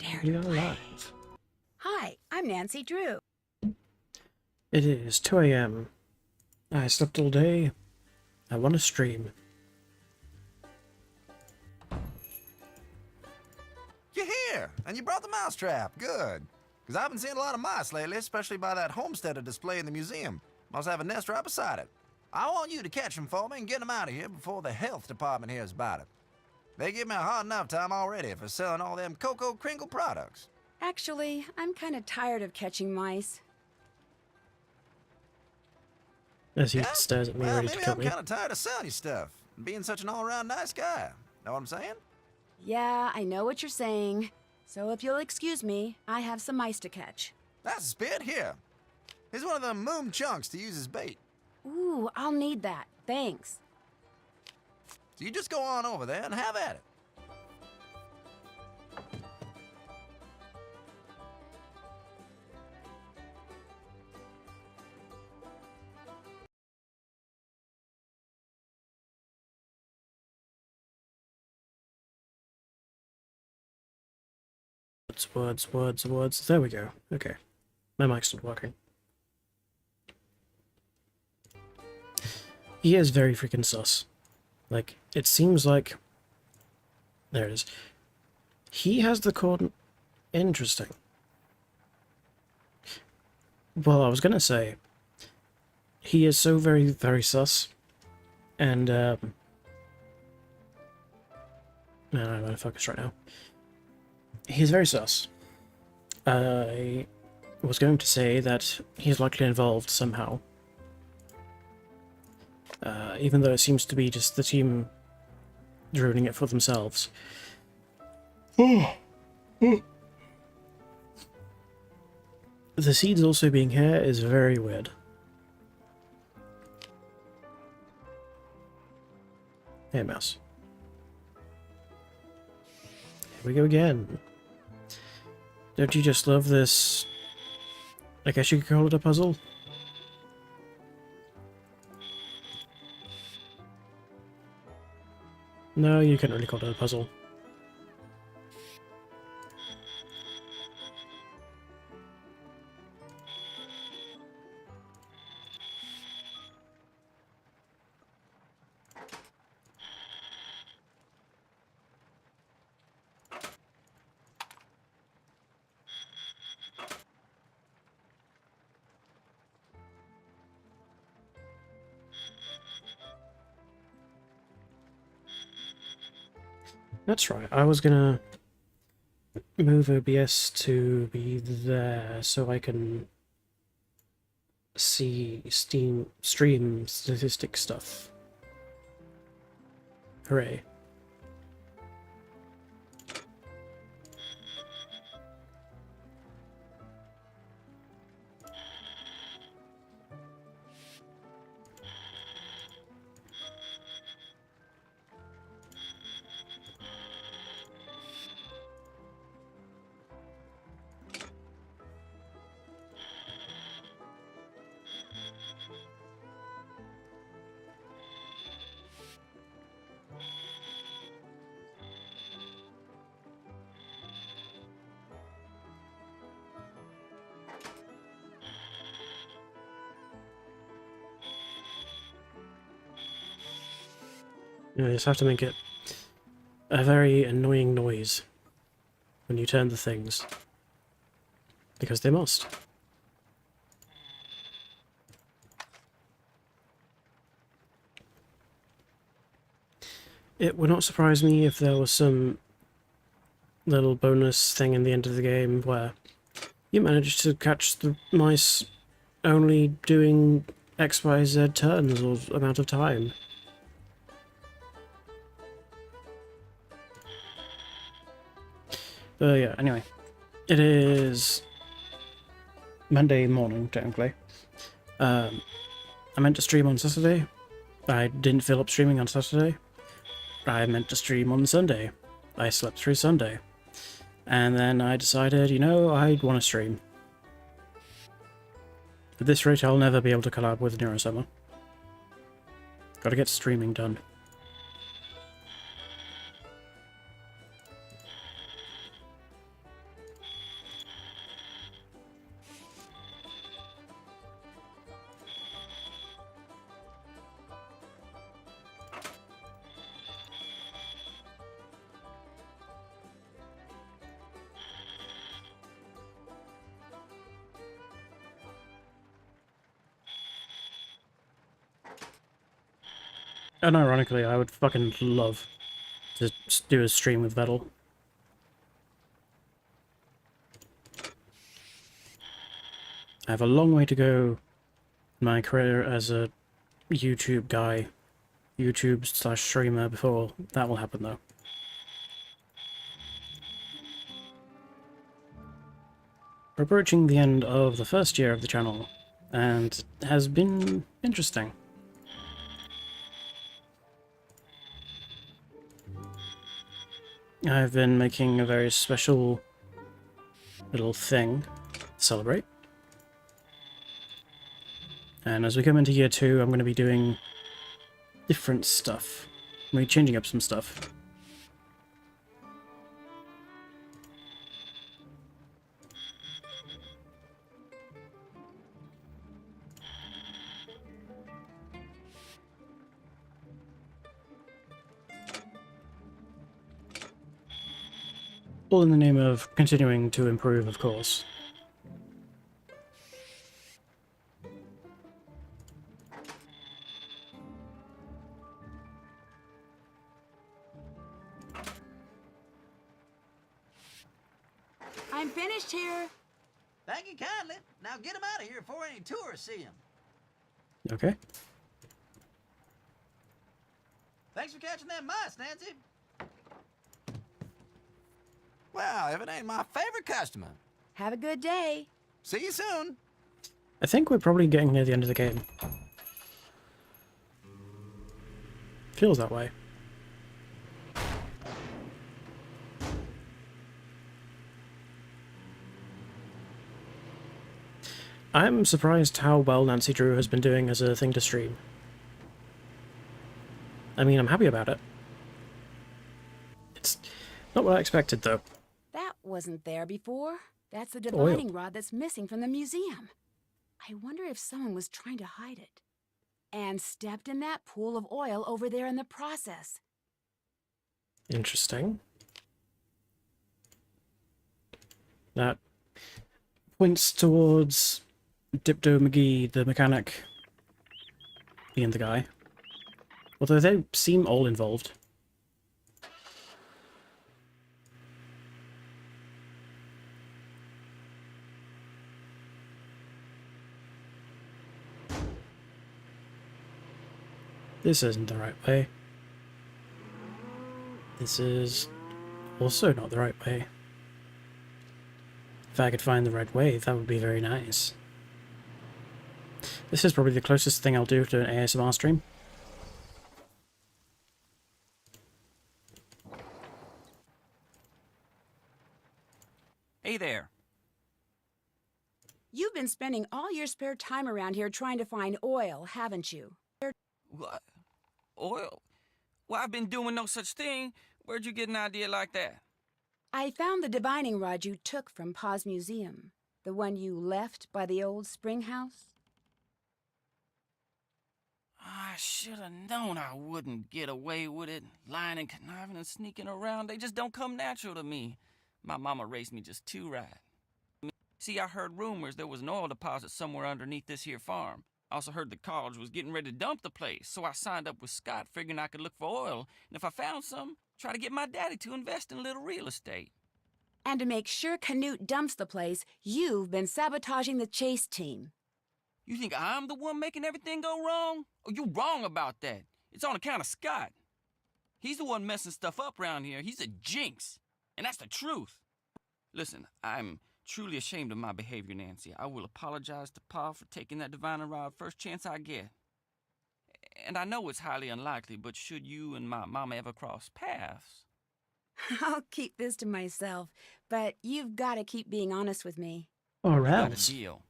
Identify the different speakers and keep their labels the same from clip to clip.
Speaker 1: We are live.
Speaker 2: Hi, I'm Nancy Drew.
Speaker 1: It is 2 AM. I slept all day. I want to stream.
Speaker 3: You're here, and you brought the mousetrap. Good. Because I've been seeing a lot of mice lately, especially by that homesteader display in the museum. Must have a nest right beside it. I want you to catch them for me and get them out of here before the health department hears about it. They give me a hard enough time already for selling all them Cocoa Kringle products.
Speaker 2: Actually, I'm kind of tired of catching mice.
Speaker 1: As he
Speaker 3: Yeah?
Speaker 1: stares at me,
Speaker 3: Well,
Speaker 1: ready to
Speaker 3: maybe
Speaker 1: kill
Speaker 3: I'm
Speaker 1: me.
Speaker 3: kind of tired of selling you stuff and being such an all-around nice guy. Know what I'm saying?
Speaker 2: Yeah, I know what you're saying. So if you'll excuse me, I have some mice to catch.
Speaker 3: That's a spit. Here. Here's one of them moon chunks to use as bait.
Speaker 2: Ooh, I'll need that. Thanks.
Speaker 3: So you just go on over there and have at it.
Speaker 1: Words. There we go. Okay. My mic's not working. He is very freaking sus. Like, it seems like... There it is. He has the code... Interesting. Well, I was gonna say... He is so very sus. And, No, I'm gonna focus right now. He's very sus. I was going to say that he's likely involved somehow. Even though it seems to be just the team ruining it for themselves. The seeds also being here is very weird. Hey, mouse. Here we go again. Don't you just love this? I guess you could call it a puzzle. No, you can't really call it a puzzle. That's right, I was gonna move OBS to be there so I can see stream statistic stuff. Hooray. You just have to make it a very annoying noise when you turn the things. Because they must. It would not surprise me if there was some little bonus thing in the end of the game where you managed to catch the mice only doing XYZ turns or amount of time. But yeah, anyway. It is Monday morning, technically. I meant to stream on Saturday. I didn't feel up streaming on Saturday. I meant to stream on Sunday. I slept through Sunday. And then I decided, you know, I want to stream. At this rate, I'll never be able to collab with Neurosummer. Gotta get streaming done. Unironically, I would fucking love to do a stream with Vettel. I have a long way to go in my career as a YouTube guy, YouTube/streamer before that will happen though. We're approaching the end of the first year of the channel, and it has been interesting. I've been making a very special little thing to celebrate. And as we come into year 2, I'm going to be doing different stuff. I'm going to be changing up some stuff. All in the name of continuing to improve, of course.
Speaker 2: I'm finished here.
Speaker 3: Thank you kindly. Now get him out of here before any tourists see him.
Speaker 1: Okay.
Speaker 3: Thanks for catching them mice, Nancy. Well, if it ain't my favorite customer.
Speaker 2: Have a good day.
Speaker 3: See you soon.
Speaker 1: I think we're probably getting near the end of the game. Feels that way. I'm surprised how well Nancy Drew has been doing as a thing to stream. I mean, I'm happy about it. It's not what I expected, though.
Speaker 2: That wasn't there before. That's the
Speaker 1: Oil.
Speaker 2: divining rod that's missing from the museum. I wonder if someone was trying to hide it. And stepped in that pool of oil over there in the process.
Speaker 1: Interesting. That points towards Dipto McGee, the mechanic, being the guy. Although they seem all involved. This isn't the right way. This is also not the right way. If I could find the right way, that would be very nice. This is probably the closest thing I'll do to an ASMR stream.
Speaker 4: Hey there.
Speaker 2: You've been spending all your spare time around here trying to find oil, haven't you?
Speaker 4: What? Oil? Well, I've been doing no such thing. Where'd you get an idea like that?
Speaker 2: I found the divining rod you took from Pa's museum. The one you left by the old spring house.
Speaker 4: I should have known I wouldn't get away with it. Lying and conniving and sneaking around, they just don't come natural to me. My mama raised me just too right. See, I heard rumors there was an oil deposit somewhere underneath this here farm. I also heard the college was getting ready to dump the place, so I signed up with Scott figuring I could look for oil, and if I found some, try to get my daddy to invest in a little real estate.
Speaker 2: And to make sure Canute dumps the place, you've been sabotaging the chase team.
Speaker 4: You think I'm the one making everything go wrong? Oh, you're wrong about that. It's on account of Scott. He's the one messing stuff up around here. He's a jinx. And that's the truth. Listen, I'm truly ashamed of my behavior, Nancy. I will apologize to Pa for taking that divining rod first chance I get. And I know it's highly unlikely, but should you and my mama ever cross paths...
Speaker 2: I'll keep this to myself, but you've got to keep being honest with me.
Speaker 1: Or
Speaker 4: Got a
Speaker 1: else.
Speaker 4: deal.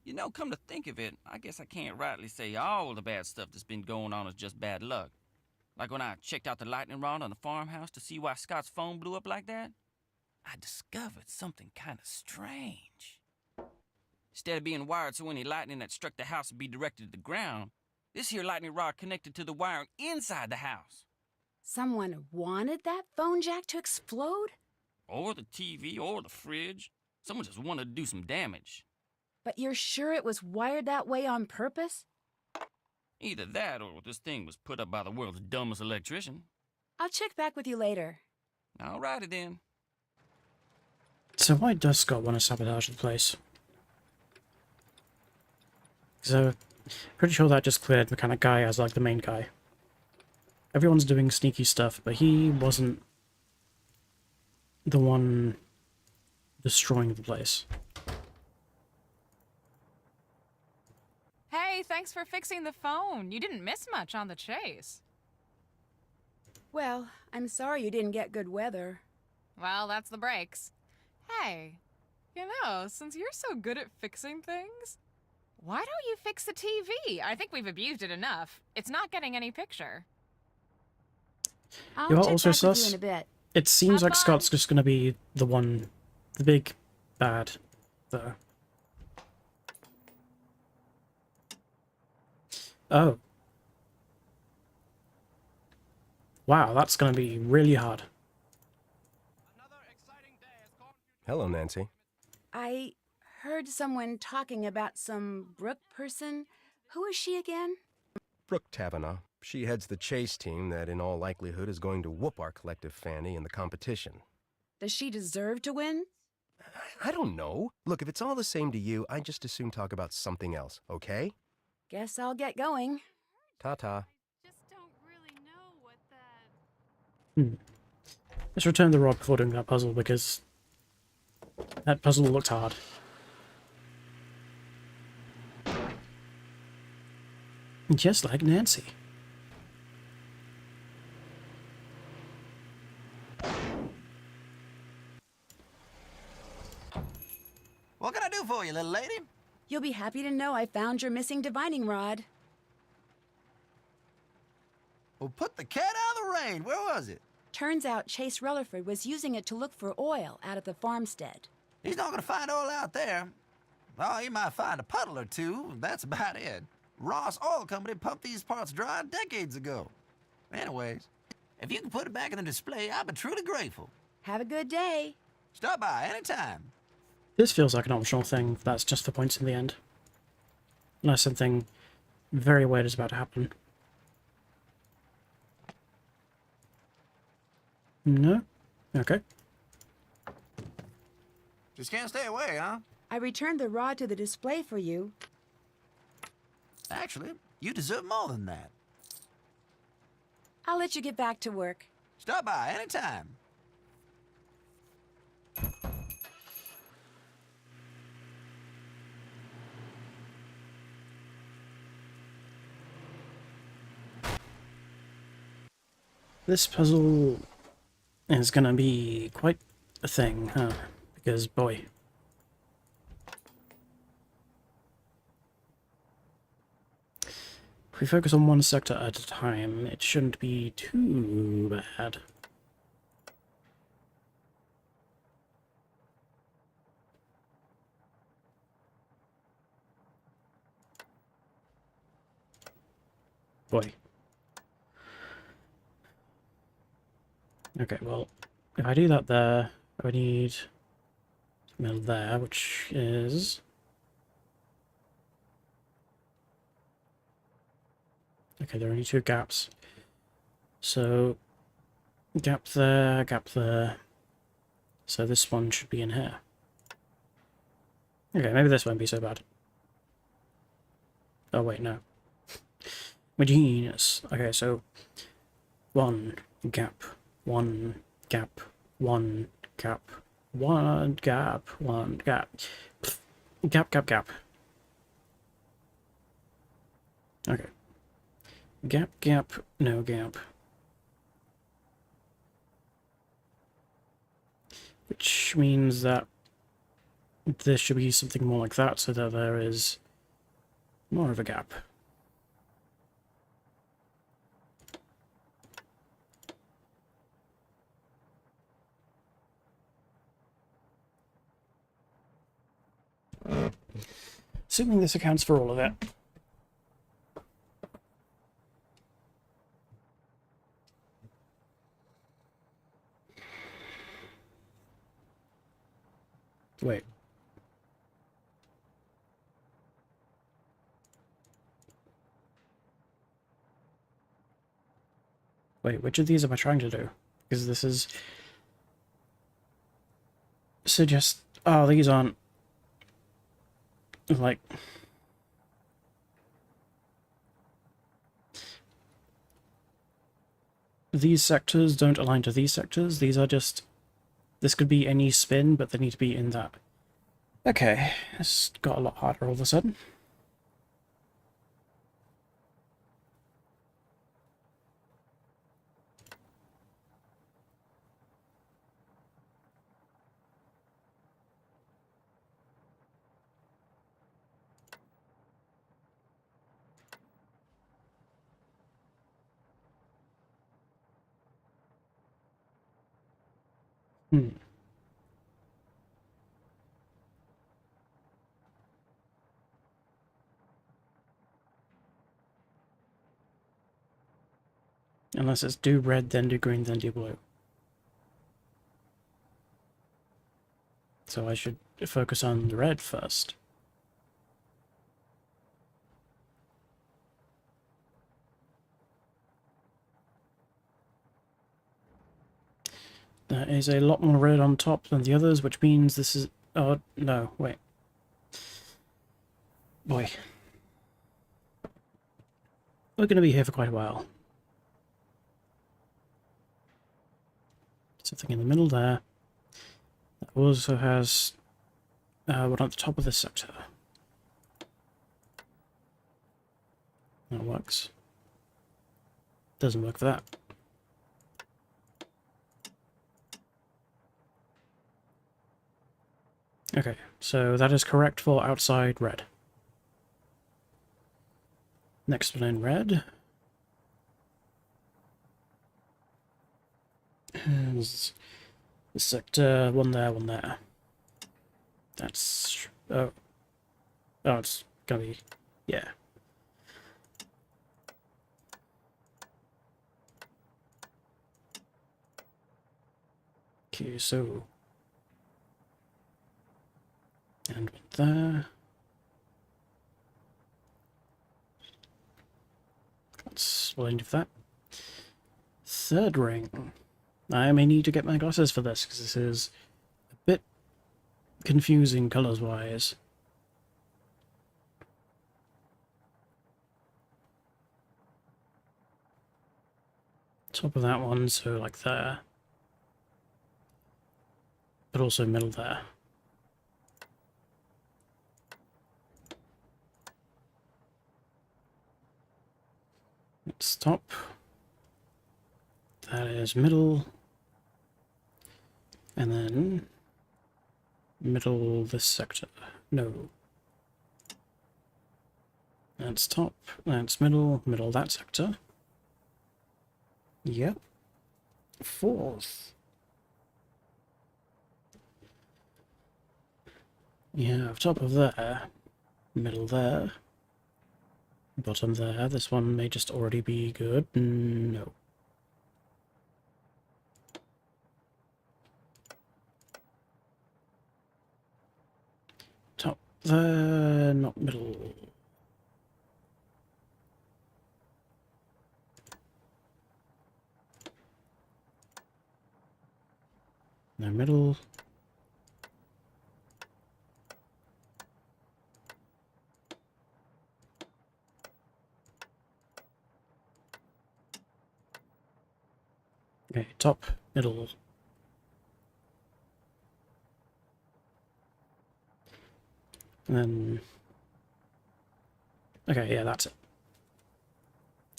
Speaker 4: You know, come to think of it, I guess I can't rightly say all the bad stuff that's been going on is just bad luck. Like when I checked out the lightning rod on the farmhouse to see why Scott's phone blew up like that, I discovered something kind of strange. Instead of being wired so any lightning that struck the house would be directed to the ground, this here lightning rod connected to the wiring inside the house.
Speaker 2: Someone wanted that phone jack to explode?
Speaker 4: Or the TV, or the fridge. Someone just wanted to do some damage.
Speaker 2: But you're sure it was wired that way on purpose?
Speaker 4: Either that or this thing was put up by the world's dumbest electrician.
Speaker 2: I'll check back with you later.
Speaker 4: Alrighty then.
Speaker 1: So why does Scott want to sabotage the place? So, pretty sure that just cleared the kind of guy as like the main guy. Everyone's doing sneaky stuff, but he wasn't the one destroying the place.
Speaker 5: Hey, thanks for fixing the phone. You didn't miss much on the chase.
Speaker 2: Well, I'm sorry you didn't get good weather.
Speaker 5: Well, that's the breaks. Hey, you know, since you're so good at fixing things, why don't you fix the TV? I think we've abused it enough. It's not getting any picture.
Speaker 2: I'll
Speaker 1: You know what
Speaker 2: check
Speaker 1: also
Speaker 2: back with you
Speaker 1: sus?
Speaker 2: in a bit.
Speaker 1: It seems
Speaker 5: Have
Speaker 1: like
Speaker 5: fun.
Speaker 1: Scott's just gonna be the one, the big bad, though. Oh. Wow, that's gonna be really hard.
Speaker 6: Hello, Nancy.
Speaker 2: I heard someone talking about some Brooke person. Who is she again?
Speaker 6: Brooke Taverna. She heads the chase team that in all likelihood is going to whoop our collective fanny in the competition.
Speaker 2: Does she deserve to win?
Speaker 6: I don't know. Look, if it's all the same to you, I just as soon talk about something else, okay?
Speaker 2: Guess I'll get going.
Speaker 6: Ta-ta.
Speaker 7: Just don't really know what that...
Speaker 1: Let's return the rod before doing that puzzle, because that puzzle looked hard. Just like Nancy.
Speaker 3: What can I do for you, little lady?
Speaker 2: You'll be happy to know I found your missing divining rod.
Speaker 3: Well, put the cat out of the rain. Where was it?
Speaker 2: Turns out Chase Rutherford was using it to look for oil out at the farmstead.
Speaker 3: He's not gonna find oil out there. Oh, he might find a puddle or two. That's about it. Ross Oil Company pumped these parts dry decades ago. Anyways, if you can put it back in the display, I'd be truly grateful.
Speaker 2: Have a good day.
Speaker 3: Stop by anytime.
Speaker 1: This feels like an optional thing that's just for points in the end. Unless something very weird is about to happen. No? Okay.
Speaker 3: Just can't stay away, huh?
Speaker 2: I returned the rod to the display for you.
Speaker 3: Actually, you deserve more than that.
Speaker 2: I'll let you get back to work.
Speaker 3: Stop by anytime.
Speaker 1: This puzzle is gonna be quite a thing, huh? Because, boy. If we focus on one sector at a time, it shouldn't be too bad. Boy. Okay, well, if I do that there, I would need something there, which is... Okay, there are only two gaps. So, gap there, gap there. So this one should be in here. Okay, maybe this won't be so bad. Oh wait, no. My genius. Okay, so... One gap. One gap, one gap, one gap, one gap. Gap, gap, gap. Okay. Gap, gap, no gap. Which means that this should be something more like that, so that there is more of a gap. Assuming this accounts for all of it. Wait. Wait, which of these am I trying to do? Because this is... suggest... Oh, these aren't... like... these sectors don't align to these sectors. These are just... this could be any spin, but they need to be in that. Okay, this got a lot harder all of a sudden. Hmm. Unless it's do red, then do green, then do blue. So I should focus on the red first. There is a lot more red on top than the others, which means this is... oh, no, wait. Boy. We're going to be here for quite a while. Something in the middle there. That also has one at the top of this sector. That works. Doesn't work for that. Okay, so that is correct for outside red. Next one in red is the sector, one there. That's... oh, it's gonna be... yeah. Okay, so... and one there. That's the end of that. Third ring. I may need to get my glasses for this, because this is a bit confusing colours-wise. Top of that one, so like there. But also middle there. It's top. That is middle. And then middle this sector. No. That's top. That's middle. Middle that sector. Yep. Fourth. Yeah, top of there. Middle there. Bottom there. This one may just already be good. No. Top there, not middle. No middle. Okay, top, middle. And then... okay, yeah, that's it.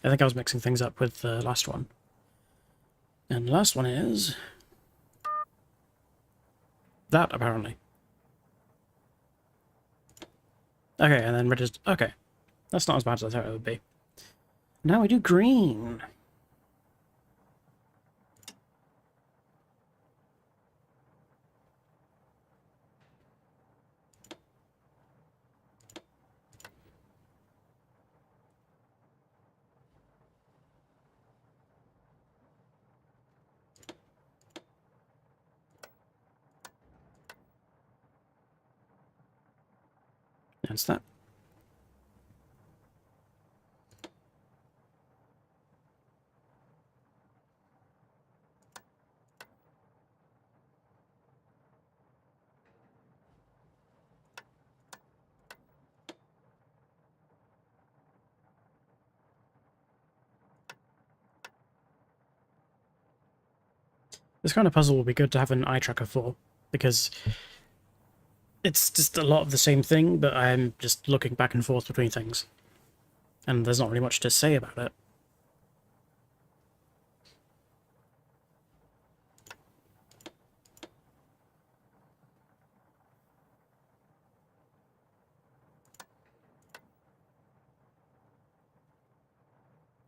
Speaker 1: I think I was mixing things up with the last one. And the last one is... that, apparently. Okay, and then red is... okay. That's not as bad as I thought it would be. Now we do green. That's that. This kind of puzzle would be good to have an eye tracker for, because it's just a lot of the same thing, but I'm just looking back and forth between things. And there's not really much to say about it.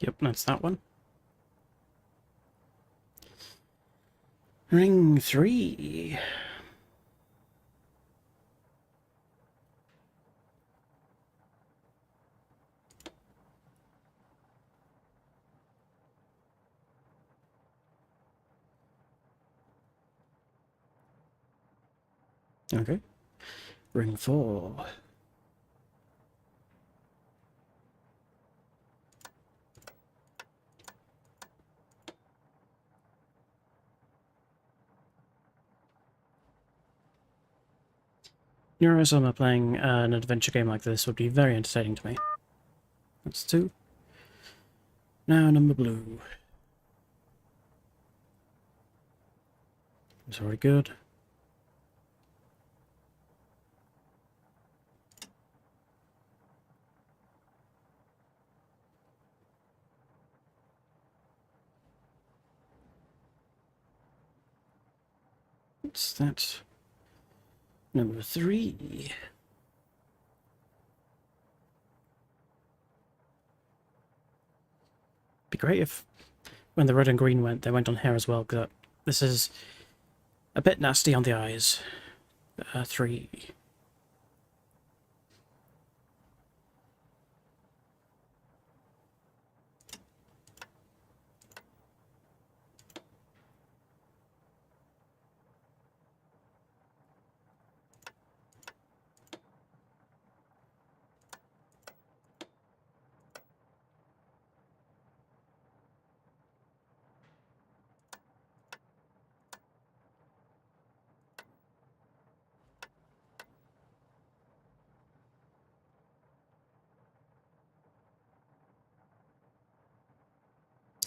Speaker 1: Yep, that's that one. Ring 3. Okay. Ring 4. Neurosummer playing an adventure game like this would be very entertaining to me. That's 2. Now number blue. It's already good. What's that? Number 3. Be great if, when the red and green went, they went on here as well, because this is a bit nasty on the eyes. 3.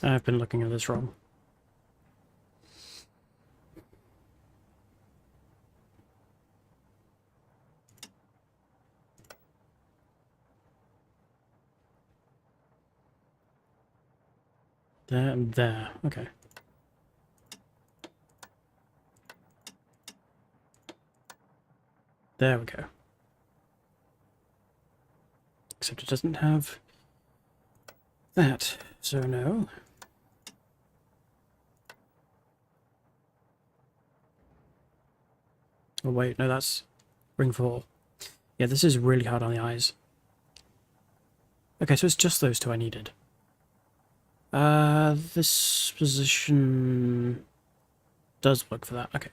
Speaker 1: I've been looking at this wrong. There and there. Okay. There we go. Except it doesn't have that, so no. Oh wait, no, that's ring 4. Yeah, this is really hard on the eyes. Okay, so it's just those 2 I needed. This position does work for that. Okay.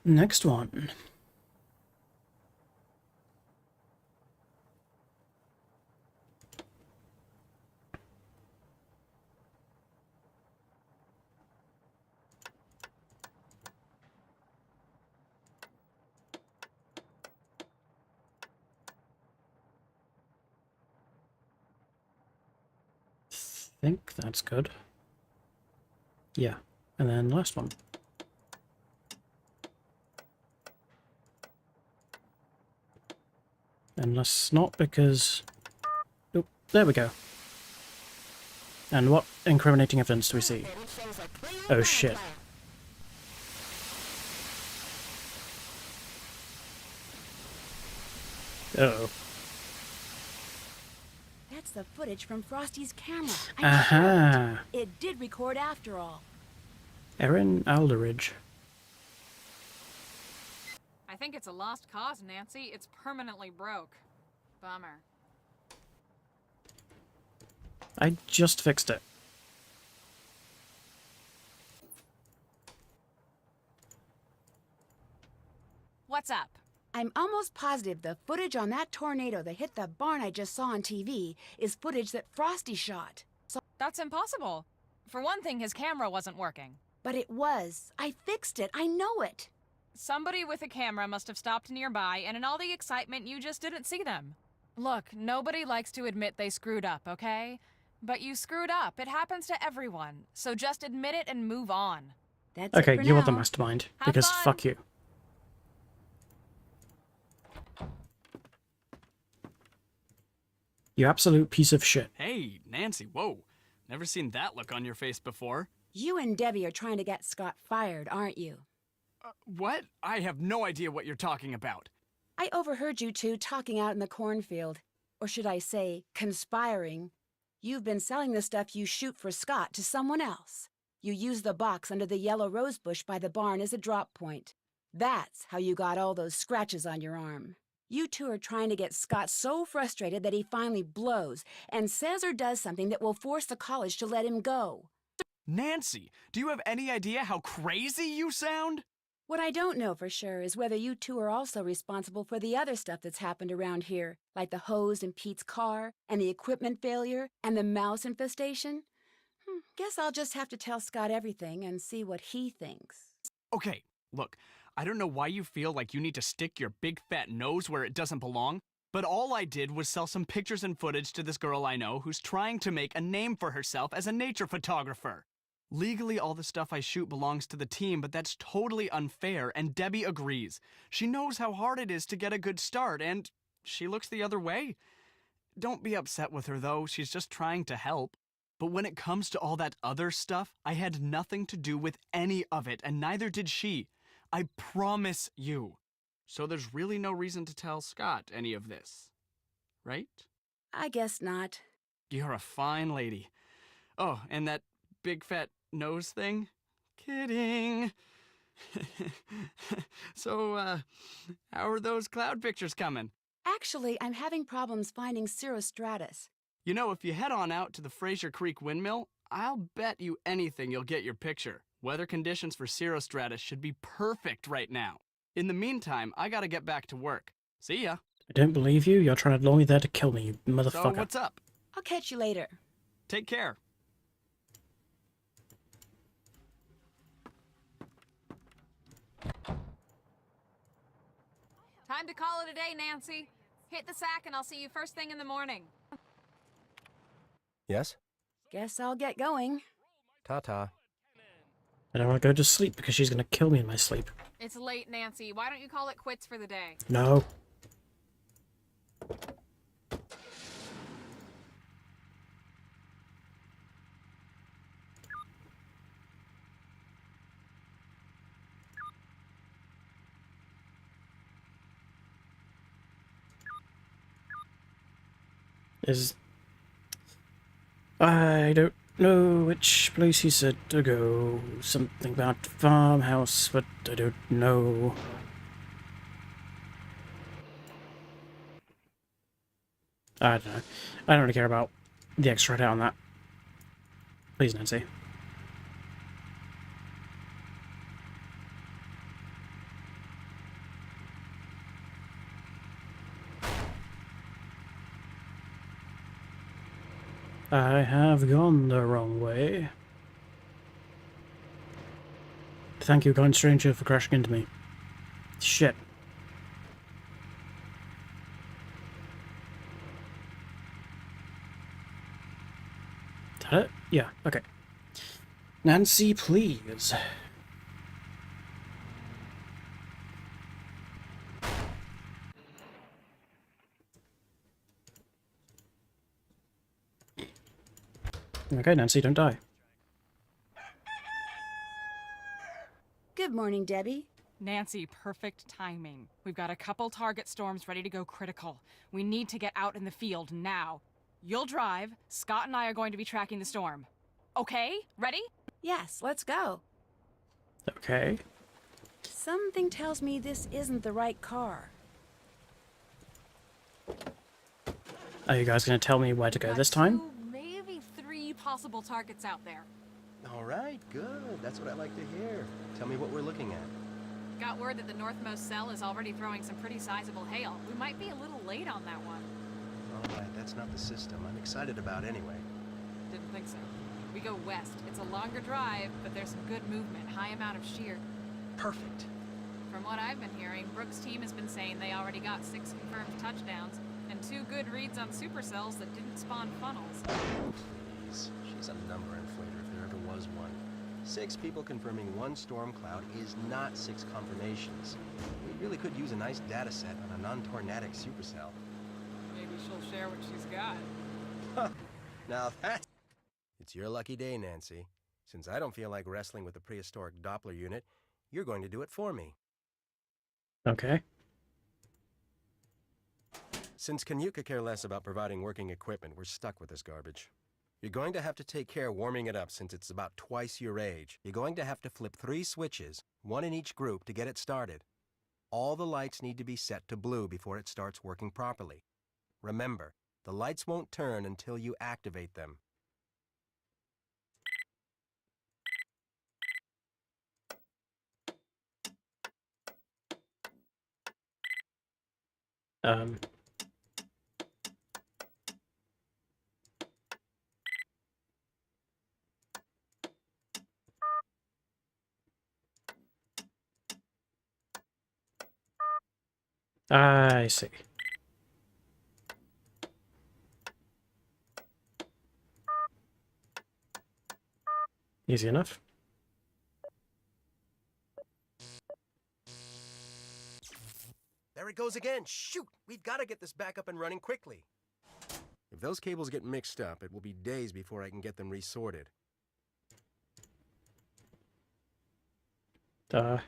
Speaker 1: Next one. I think that's good. Yeah. And then last one. Unless not, because... Oh, there we go. And what incriminating evidence do we see? Oh shit. Uh-oh.
Speaker 2: That's the footage from Frosty's camera.
Speaker 1: Aha!
Speaker 2: It did record after all.
Speaker 1: Erin Alderidge.
Speaker 5: I think it's a lost cause, Nancy. It's permanently broke. Bummer.
Speaker 1: I just fixed it.
Speaker 5: What's up?
Speaker 2: I'm almost positive the footage on that tornado that hit the barn I just saw on TV is footage that Frosty shot.
Speaker 5: That's impossible. For one thing, his camera wasn't working.
Speaker 2: But it was. I fixed it. I know it.
Speaker 5: Somebody with a camera must have stopped nearby, and in all the excitement, you just didn't see them. Look, nobody likes to admit they screwed up, okay? But you screwed up. It happens to everyone. So just admit it and move on.
Speaker 2: That's it
Speaker 1: Okay,
Speaker 2: for
Speaker 1: you're the
Speaker 2: now.
Speaker 1: mastermind.
Speaker 5: Have
Speaker 1: Because
Speaker 5: fun.
Speaker 1: fuck you. You absolute piece of shit.
Speaker 8: Hey, Nancy, whoa. Never seen that look on your face before.
Speaker 2: You and Debbie are trying to get Scott fired, aren't you?
Speaker 8: What? I have no idea what you're talking about.
Speaker 2: I overheard you two talking out in the cornfield. Or should I say, conspiring. You've been selling the stuff you shoot for Scott to someone else. You used the box under the yellow rose bush by the barn as a drop point. That's how you got all those scratches on your arm. You two are trying to get Scott so frustrated that he finally blows and says or does something that will force the college to let him go.
Speaker 8: Nancy, do you have any idea how crazy you sound?
Speaker 2: What I don't know for sure is whether you two are also responsible for the other stuff that's happened around here, like the hose in Pete's car, and the equipment failure, and the mouse infestation. Guess I'll just have to tell Scott everything and see what he thinks.
Speaker 8: Okay, look, I don't know why you feel like you need to stick your big fat nose where it doesn't belong, but all I did was sell some pictures and footage to this girl I know who's trying to make a name for herself as a nature photographer. Legally, all the stuff I shoot belongs to the team, but that's totally unfair, and Debbie agrees. She knows how hard it is to get a good start, and she looks the other way. Don't be upset with her, though. She's just trying to help. But when it comes to all that other stuff, I had nothing to do with any of it, and neither did she. I promise you. So there's really no reason to tell Scott any of this, right?
Speaker 2: I guess not.
Speaker 8: You're a fine lady. Oh, and that big fat nose thing? Kidding. So, how are those cloud pictures coming?
Speaker 2: Actually, I'm having problems finding cirrostratus.
Speaker 8: You know, if you head on out to the Fraser Creek windmill, I'll bet you anything you'll get your picture. Weather conditions for cirrostratus should be perfect right now. In the meantime, I gotta get back to work. See ya.
Speaker 1: I don't believe you. You're trying to lure me there to kill me, you
Speaker 8: So,
Speaker 1: motherfucker.
Speaker 8: what's up?
Speaker 2: I'll catch you later.
Speaker 8: Take care.
Speaker 5: Time to call it a day, Nancy. Hit the sack and I'll see you first thing in the morning.
Speaker 6: Yes?
Speaker 2: Guess I'll get going.
Speaker 6: Ta-ta.
Speaker 1: I don't want to go to sleep because she's going to kill me in my sleep.
Speaker 5: It's late, Nancy. Why don't you call it quits for the day?
Speaker 1: No. I don't know which place he said to go. Something about farmhouse, but I don't know. I don't know. I don't really care about the extra head on that. Please, Nancy. I have gone the wrong way. Thank you, kind stranger, for crashing into me. Shit. Is that it? Yeah, okay. Nancy, please. Okay, Nancy, don't die.
Speaker 2: Good morning, Debbie.
Speaker 5: Nancy, perfect timing. We've got a couple target storms ready to go critical. We need to get out in the field now. You'll drive. Scott and I are going to be tracking the storm. Okay? Ready?
Speaker 2: Yes, let's go.
Speaker 1: Okay.
Speaker 2: Something tells me this isn't the right car.
Speaker 1: Are you guys going to tell me where to go
Speaker 5: Got
Speaker 1: this time?
Speaker 5: 2, maybe 3 possible targets out there.
Speaker 6: All right, good. That's what I like to hear. Tell me what we're looking at.
Speaker 5: Got word that the northmost cell is already throwing some pretty sizable hail. We might be a little late on that one.
Speaker 6: All right, that's not the system I'm excited about anyway.
Speaker 5: Didn't think so. We go west. It's a longer drive, but there's some good movement, high amount of shear.
Speaker 6: Perfect.
Speaker 5: From what I've been hearing, Brooks' team has been saying they already got 6 confirmed touchdowns and 2 good reads on supercells that didn't spawn funnels.
Speaker 6: please. She's a number inflator if there ever was one. 6 people confirming 1 storm cloud is not 6 confirmations. We really could use a nice data set on a non-tornadic supercell.
Speaker 5: Maybe she'll share what she's got.
Speaker 6: Now that's... It's your lucky day, Nancy. Since I don't feel like wrestling with the prehistoric Doppler unit, you're going to do it for me.
Speaker 1: Okay.
Speaker 6: Since Canute could care less about providing working equipment, we're stuck with this garbage. You're going to have to take care warming it up since it's about twice your age. You're going to have to flip 3 switches, 1 in each group, to get it started. All the lights need to be set to blue before it starts working properly. Remember, the lights won't turn until you activate them.
Speaker 1: I see. Easy enough.
Speaker 6: There it goes again. Shoot! We've got to get this back up and running quickly. If those cables get mixed up, it will be days before I can get them resorted.
Speaker 1: Hello?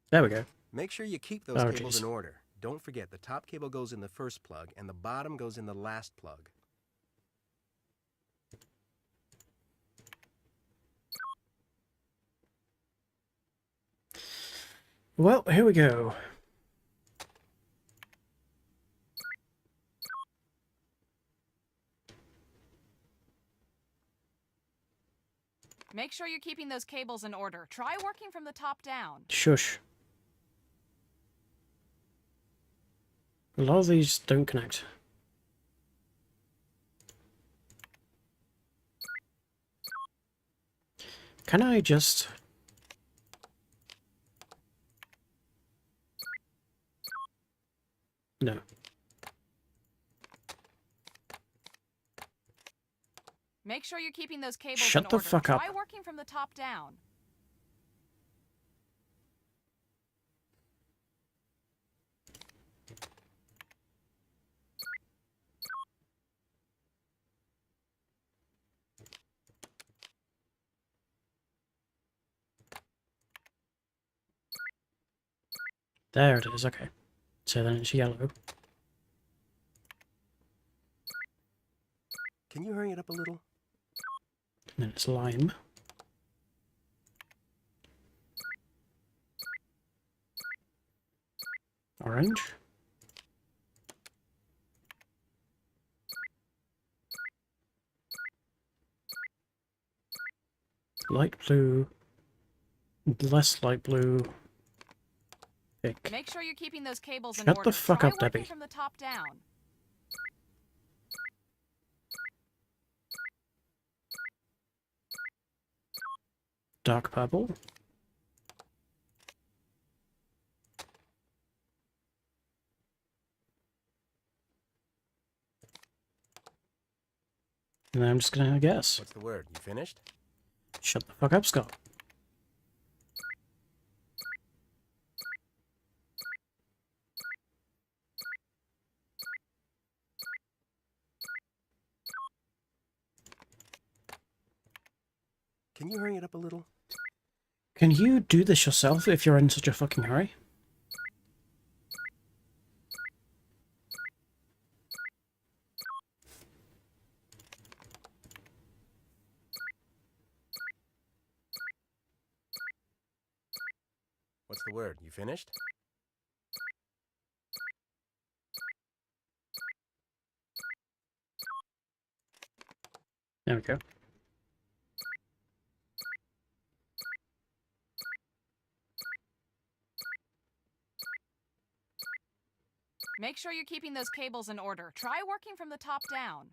Speaker 1: There we go.
Speaker 6: Make sure you keep those cables in order. Don't forget, the top cable goes in the first plug, and the bottom goes in the last plug.
Speaker 1: Well, here we go.
Speaker 5: Make sure you're keeping those cables in order. Try working from the top down.
Speaker 1: Shush. A lot of these don't connect. Can I just... No.
Speaker 5: Make sure you're keeping those cables
Speaker 1: Shut
Speaker 5: in
Speaker 1: the
Speaker 5: order.
Speaker 1: fuck up.
Speaker 5: Try working from the top down.
Speaker 1: There it is, okay. So then it's yellow.
Speaker 6: Can you hurry it up a little?
Speaker 1: And then it's lime. Orange. Light blue. Less light blue. Pink.
Speaker 5: Make sure you're keeping those cables in
Speaker 1: Shut
Speaker 5: order.
Speaker 1: the fuck
Speaker 5: Try
Speaker 1: up,
Speaker 5: working
Speaker 1: Debbie.
Speaker 5: from the top down.
Speaker 1: Dark purple. And then I'm just gonna guess.
Speaker 6: What's the word? You finished?
Speaker 1: Shut the fuck up, Scott.
Speaker 6: Can you hurry it up a little?
Speaker 1: Can you do this yourself if you're in such a fucking hurry?
Speaker 6: What's the word? You finished?
Speaker 1: There we go.
Speaker 5: Make sure you're keeping those cables in order. Try working from the top down.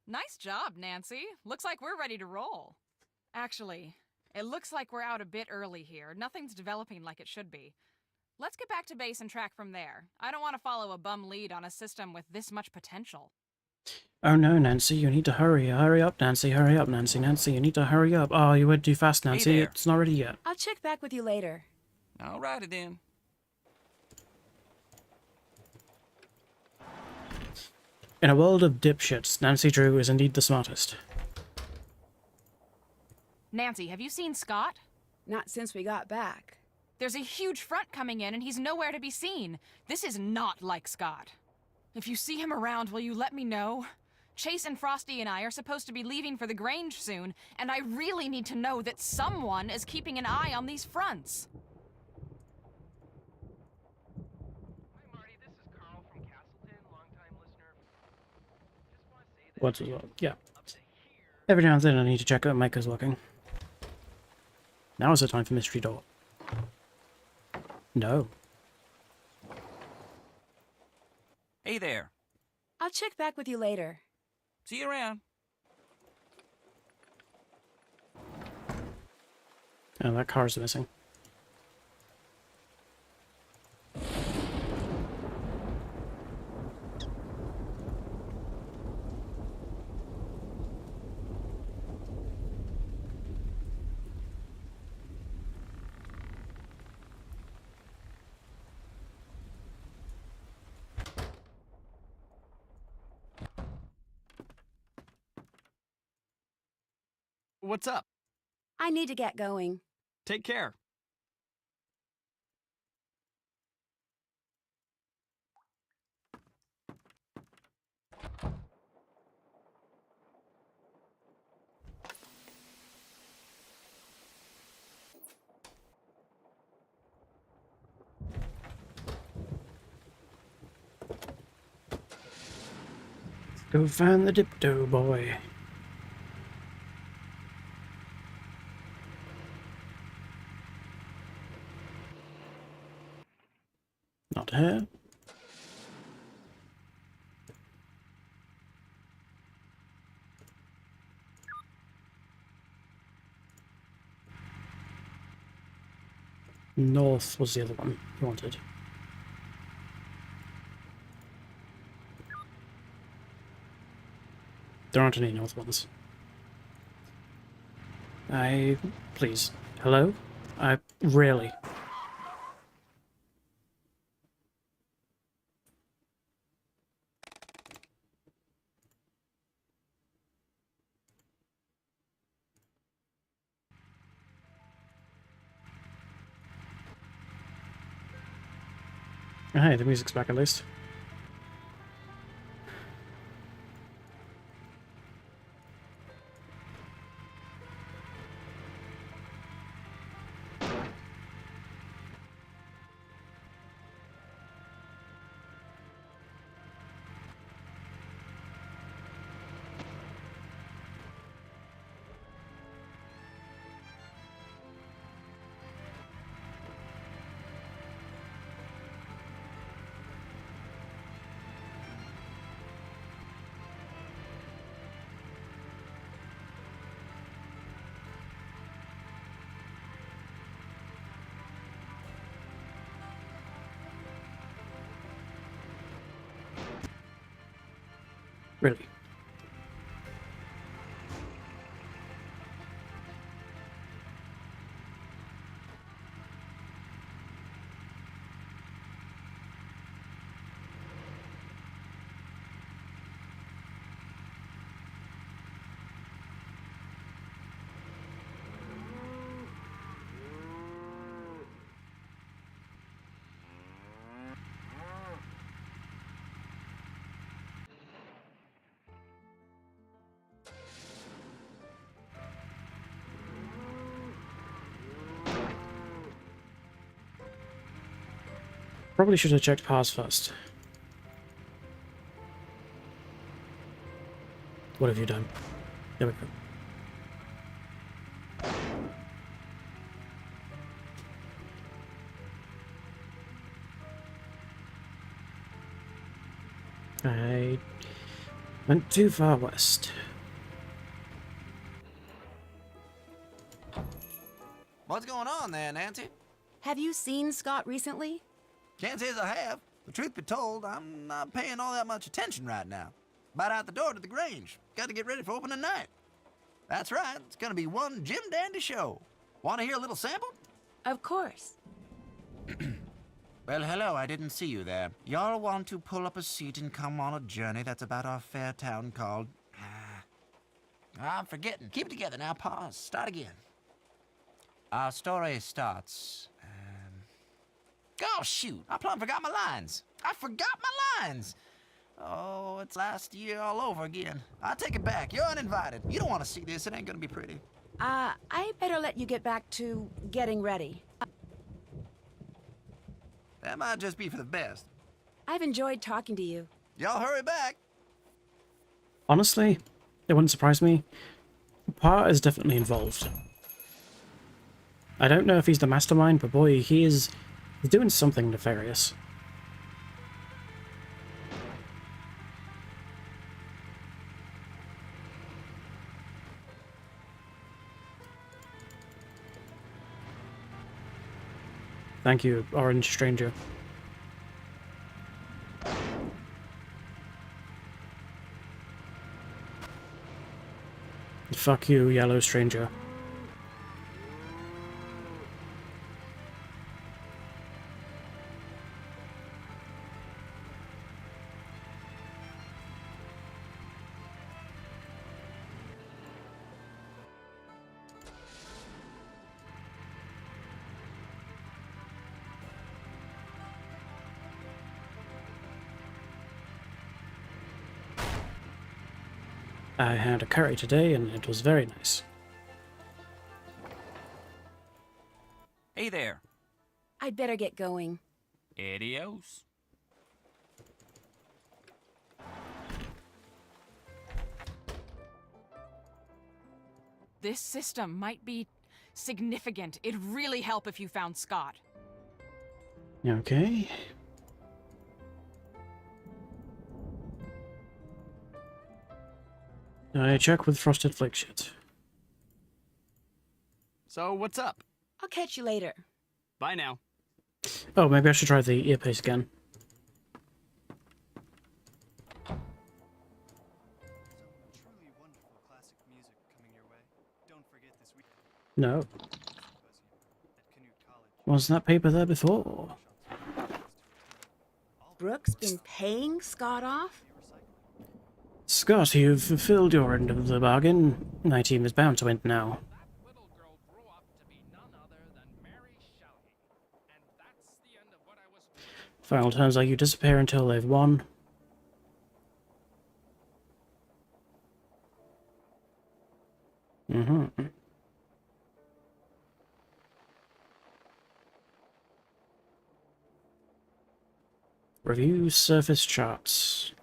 Speaker 5: Nice job, Nancy. Looks like we're ready to roll. Actually, it looks like we're out a bit early here. Nothing's developing like it should be. Let's get back to base and track from there. I don't want to follow a bum lead on a system with this much potential.
Speaker 1: Oh no, Nancy, you need to hurry. Hurry up, Nancy. Hurry up, Nancy. Nancy, you need to hurry up. Oh, you went too fast, Nancy.
Speaker 4: there.
Speaker 1: It's not ready yet.
Speaker 2: I'll check back with you later.
Speaker 4: Alrighty then.
Speaker 1: In a world of dipshits, Nancy Drew is indeed the smartest.
Speaker 5: Nancy, have you seen Scott?
Speaker 2: Not since we got back.
Speaker 5: There's a huge front coming in and he's nowhere to be seen. This is not like Scott. If you see him around, will you let me know? Chase and Frosty and I are supposed to be leaving for the Grange soon, and I really need to know that someone is keeping an eye on these fronts.
Speaker 6: Hi, Marty. This is Carl from Castleton, longtime listener. Just want to say that
Speaker 1: What's as well? Yeah.
Speaker 6: up to here.
Speaker 1: Every now and then I need to check out Micah's working. Now is the time for Mystery Door. No.
Speaker 4: Hey there.
Speaker 2: I'll check back with you later.
Speaker 4: See you around.
Speaker 1: Oh, that car's missing.
Speaker 8: What's up?
Speaker 2: I need to get going.
Speaker 8: Take care.
Speaker 1: Go find the Dipto boy. Not here. North was the other one you wanted. There aren't any north ones. Please. Hello? Really? Oh, hey, the music's back at least. Really? Probably should have checked paths first. What have you done? There we go. I went too far west.
Speaker 3: What's going on there, Nancy?
Speaker 2: Have you seen Scott recently?
Speaker 3: Can't say as I have. The truth be told, I'm not paying all that much attention right now. About out the door to the Grange. Got to get ready for opening night. That's right, it's gonna be one Jim Dandy show. Want to hear a little sample?
Speaker 2: Of course.
Speaker 3: Well, hello, I didn't see you there. Y'all want to pull up a seat and come on a journey that's about our fair town called... I'm forgetting. Keep it together now. Pause. Start again. Our story starts... Oh, shoot. I plumb forgot my lines. I forgot my lines. Oh, it's last year all over again. I'll take it back. You're uninvited. You don't want to see this. It ain't gonna be pretty.
Speaker 2: I better let you get back to getting ready.
Speaker 3: That might just be for the best.
Speaker 2: I've enjoyed talking to you.
Speaker 3: Y'all hurry back.
Speaker 1: Honestly, it wouldn't surprise me. Pa is definitely involved. I don't know if he's the mastermind, but boy, he's doing something nefarious. Thank you, Orange Stranger. Fuck you, Yellow Stranger. I had a curry today and it was very nice.
Speaker 4: Hey there.
Speaker 2: I'd better get going.
Speaker 4: Adios.
Speaker 5: This system might be significant. It'd really help if you found Scott.
Speaker 1: Okay. I check with Frosted Flake shit.
Speaker 8: So, what's up?
Speaker 2: I'll catch you later.
Speaker 8: Bye now.
Speaker 1: Oh, maybe I should try the earpiece again.
Speaker 9: Truly wonderful classic music coming your way. Don't forget this week.
Speaker 1: No.
Speaker 9: At Canute College.
Speaker 1: Wasn't that paper there before?
Speaker 2: Brooke's been paying Scott off?
Speaker 1: Scott, you've fulfilled your end of the bargain. My team is bound to win now.
Speaker 10: That little girl grew up to be none other than Mary Shelley. And that's the end of what I was...
Speaker 1: Final turns are you disappear until they've won. Review surface charts.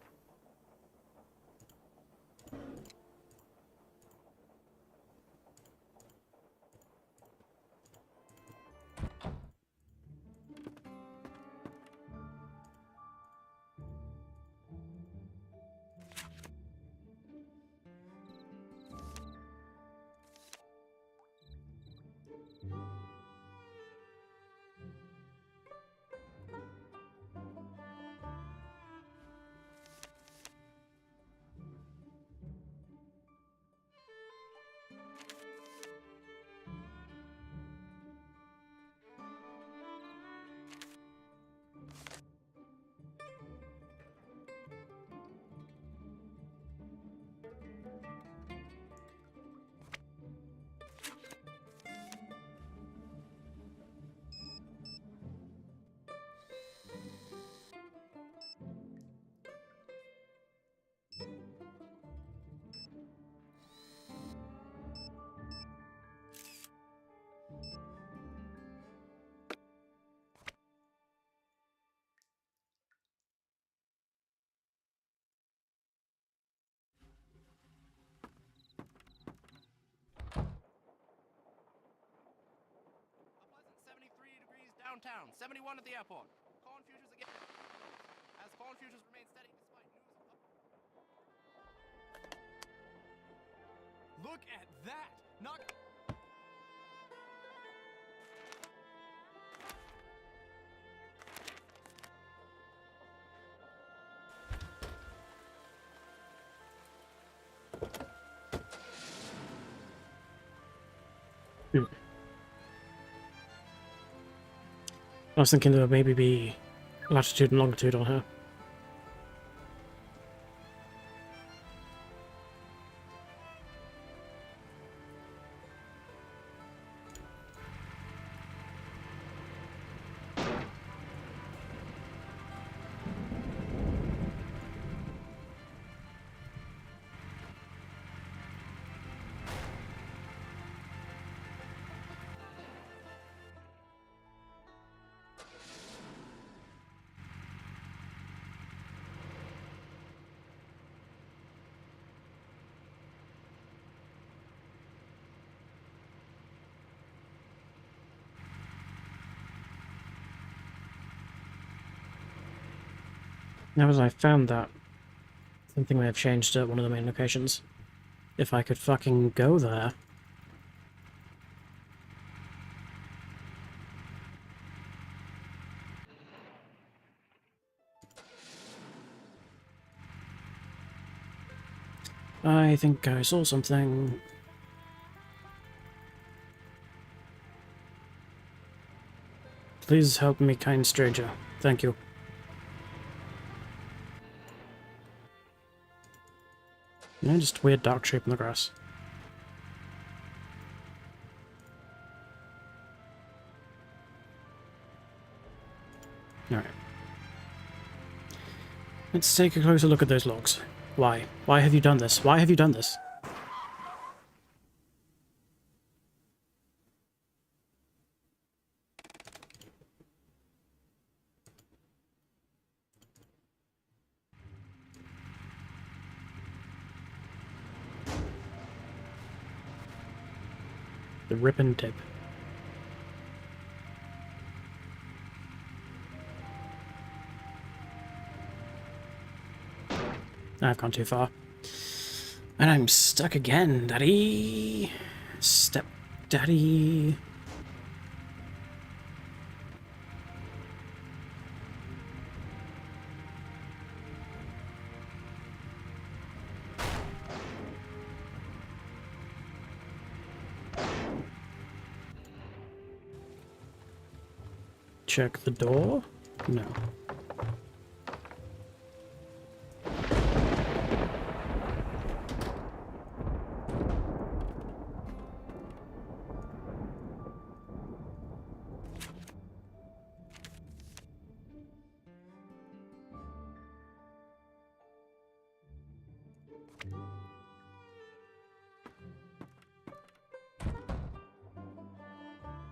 Speaker 10: A pleasant 73 degrees downtown, 71 at the airport. Corn futures again. As corn futures remain steady despite news of...
Speaker 8: Look at that! Not...
Speaker 1: I was thinking there would maybe be latitude and longitude on her. Now as I found that, something may have changed at one of the main locations. If I could fucking go there. I think I saw something. Please help me, kind stranger. Thank you. No, just a weird dark shape in the grass. Alright. Let's take a closer look at those logs. Why? Why have you done this? Why have you done this? The rip and tip. I've gone too far. And I'm stuck again, daddy. Step daddy. Check the door? No.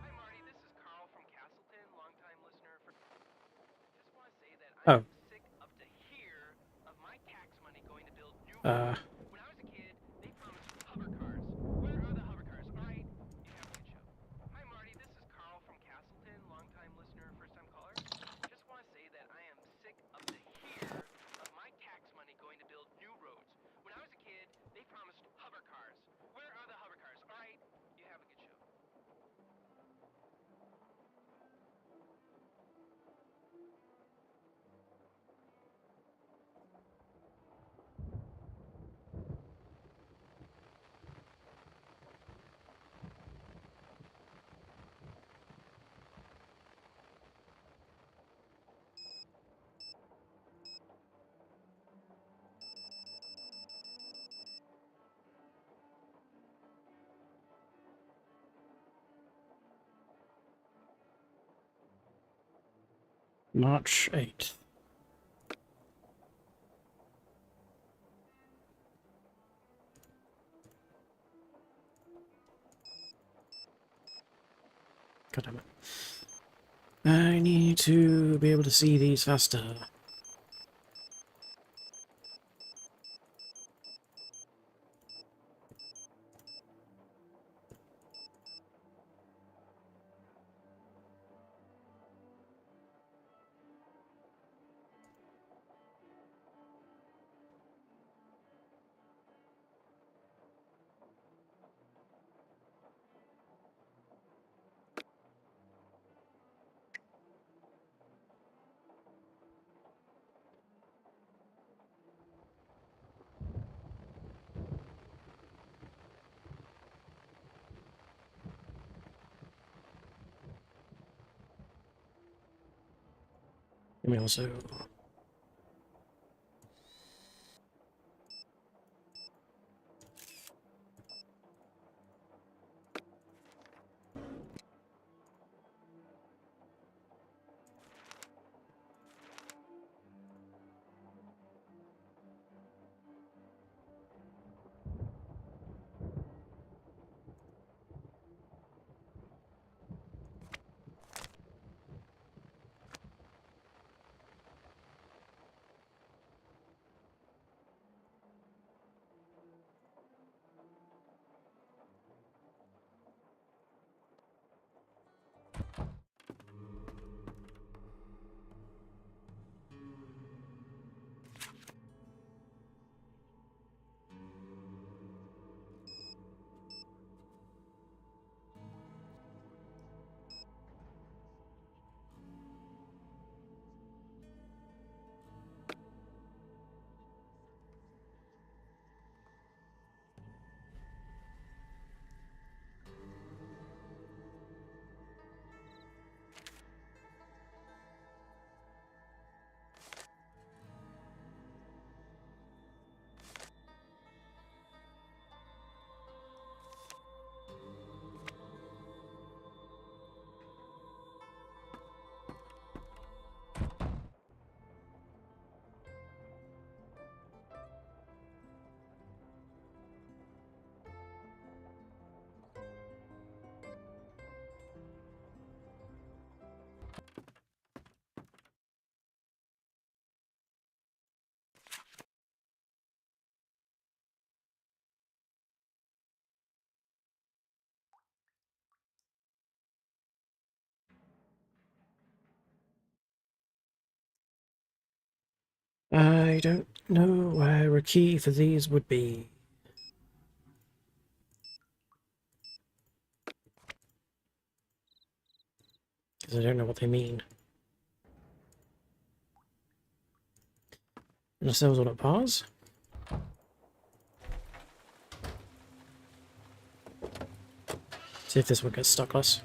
Speaker 10: Hi, Marty. This is Carl from Castleton, longtime listener. Just want to say that I am sick up to here of my tax money going to build new roads. When I was a kid, they promised hover cars. Where are the hover cars? All right, you have a good show. Hi, Marty. This is Carl from Castleton, longtime listener, first-time caller. Just want to say that I am sick up to here of my tax money going to build new roads. When I was a kid, they promised hover cars. Where are the hover cars? All right, you have a good show.
Speaker 1: March 8th. God damn it. I need to be able to see these faster. Let me also... I don't know where a key for these would be. Because I don't know what they mean. Unless there was one at bars? See if this one gets stuck less.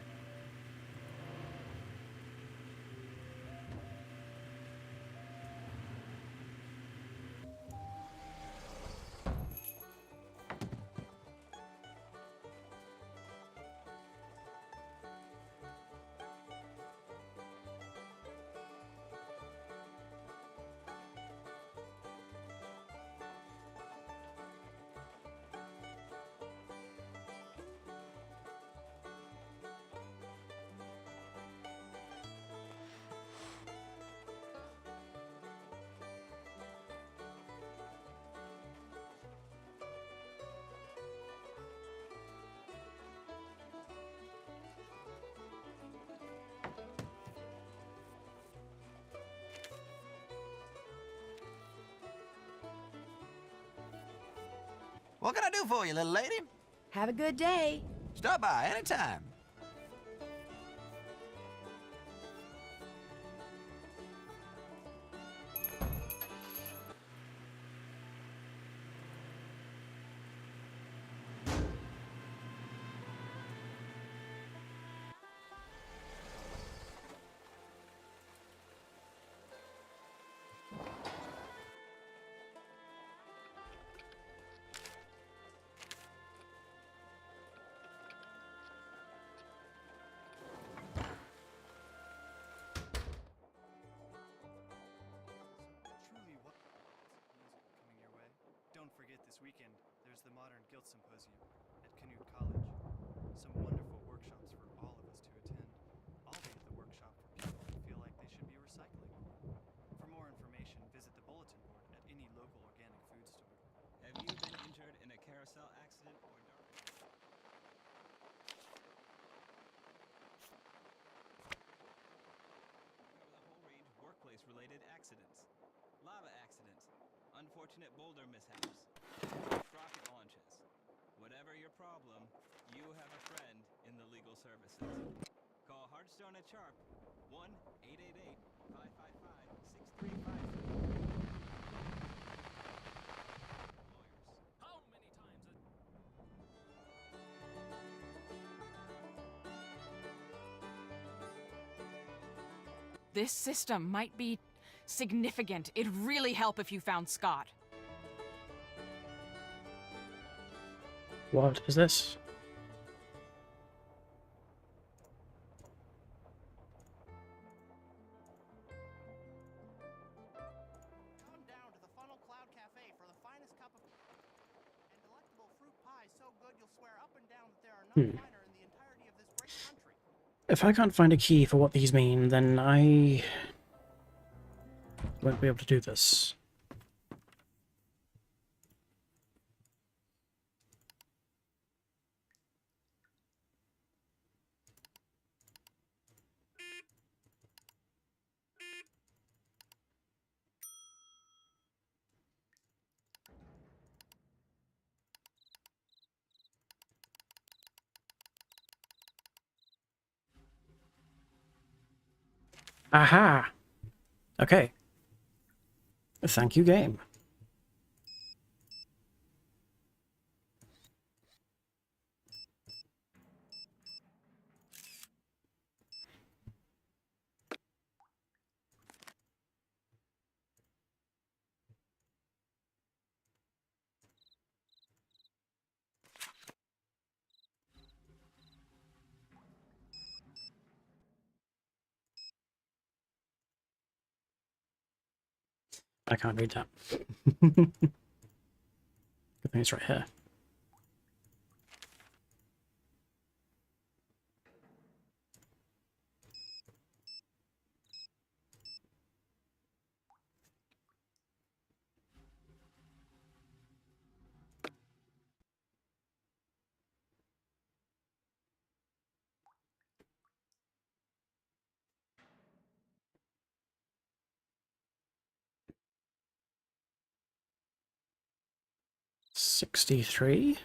Speaker 3: What can I do for you, little lady?
Speaker 2: Have a good day.
Speaker 3: Stop by anytime.
Speaker 9: Truly wonderful music coming your way. Don't forget this weekend, there's the Modern Guild Symposium at Canute College. Some wonderful workshops for all of us to attend. I'll be at the workshop for people who feel like they should be recycling. For more information, visit the bulletin board at any local organic food store.
Speaker 11: Have you been injured in a carousel accident or dark? Cover the whole range of workplace-related accidents. Lava accidents, unfortunate boulder mishaps, rocket launches. Whatever your problem, you have a friend in the legal services. Call Hearthstone at Sharp, 1-888-555-6353.
Speaker 4: How many times a...
Speaker 5: This system might be Significant. It'd really help if you found Scott.
Speaker 1: What is this?
Speaker 10: Come down to the Funnel Cloud Cafe for the finest cup of and delectable fruit pie so good you'll swear up and down that there are none finer in the entirety of this great country.
Speaker 1: If I can't find a key for what these mean, then I won't be able to do this. Aha! Okay. Thank you, game. I can't read that. Good thing it's right here. $63.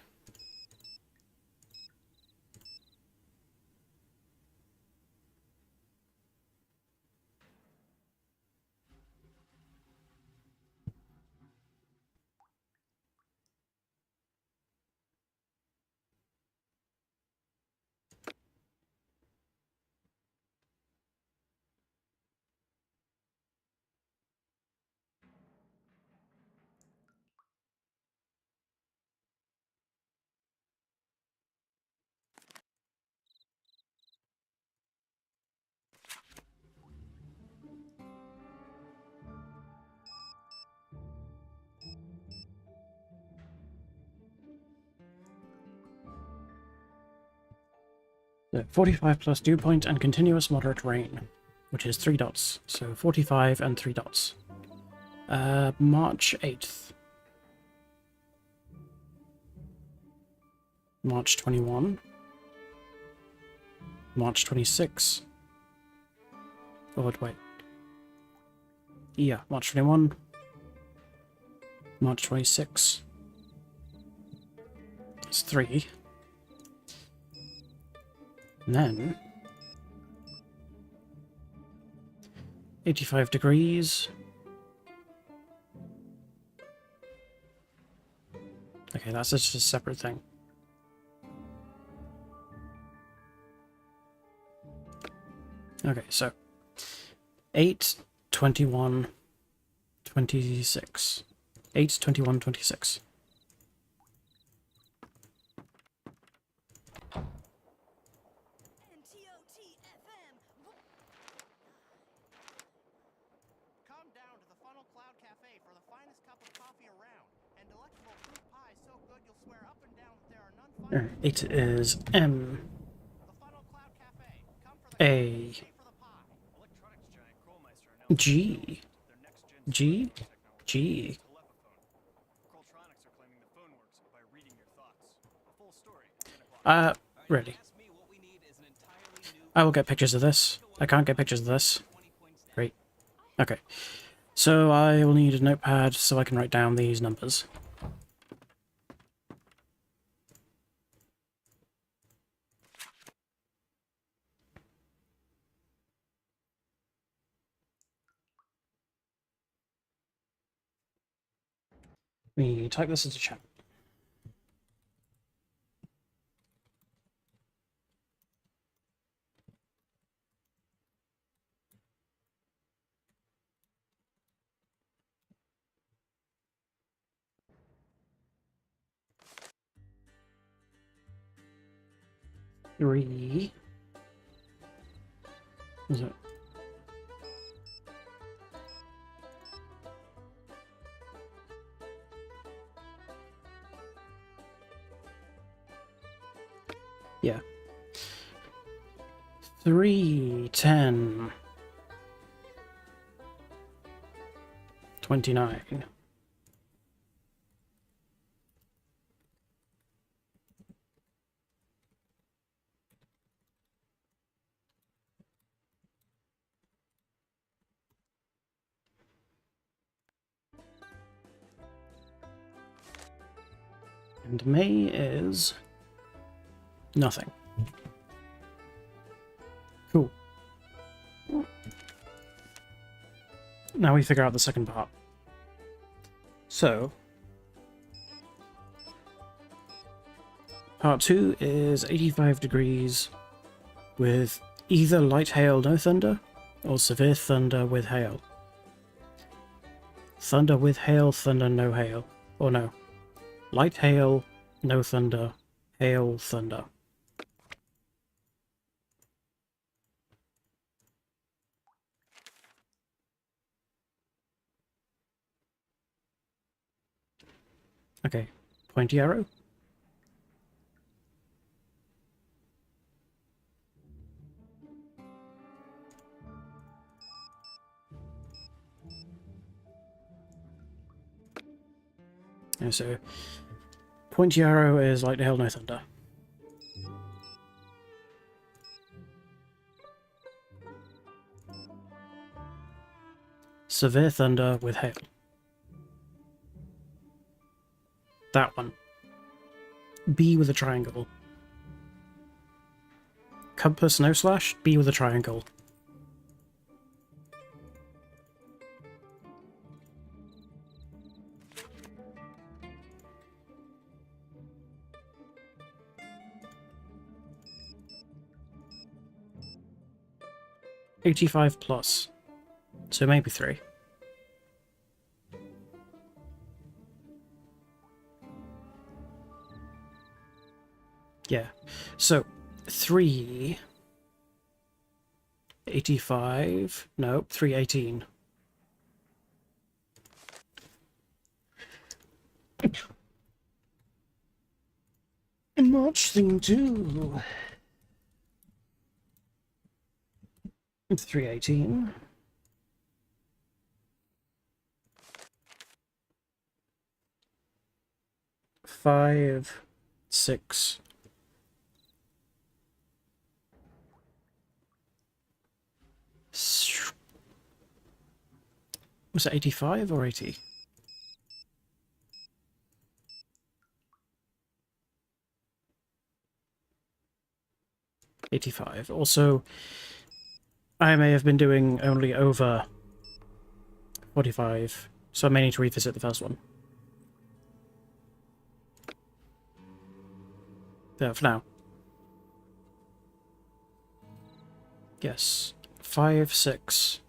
Speaker 1: So 45 plus dew point and continuous moderate rain, which is 3 dots. So 45 and 3 dots. March 8th. March 21. March 26. Oh, wait. Yeah, March 21. March 26. That's 3. And then 85 degrees. Okay, that's just a separate thing. Okay, so 8, 21, 26. 8, 21, 26.
Speaker 10: Come down to the Funnel Cloud Cafe for the finest cup of coffee around and delectable fruit pie so good you'll swear up and down that there are none finer.
Speaker 1: It is M
Speaker 10: The Funnel Cloud Cafe. Come for the
Speaker 1: A
Speaker 10: pay for the pie.
Speaker 9: Electronics giant Krollmeister announced
Speaker 1: G
Speaker 9: their next-gen
Speaker 1: G
Speaker 9: technology,
Speaker 1: G.
Speaker 9: telephone. Krolltronics are claiming the phone works by reading your thoughts. A full story at 10 o'clock.
Speaker 1: Ready. I will get pictures of this. I can't get pictures of this. Great. Okay. So I will need a notepad so I can write down these numbers. Let me type this into chat. 3. Is it? Yeah. 3, 10, 29. And May is nothing. Cool. Now we figure out the second part. So, part 2 is 85 degrees with either light hail, no thunder, or severe thunder with hail. Thunder with hail, thunder, no hail. Or no. Light hail, no thunder, hail, thunder. Okay, pointy arrow. And so, pointy arrow is light hail, no thunder. Severe thunder with hail. That one. B with a triangle. Compass no slash, B with a triangle. $85 plus. So maybe 3. Yeah. So 3. 85. Nope, 318. And March thing 2. 318. Five, 6. Was it 85 or 80? $85. Also, I may have been doing only over 45, so I may need to revisit the first one. There, for now. Yes. 5, 6.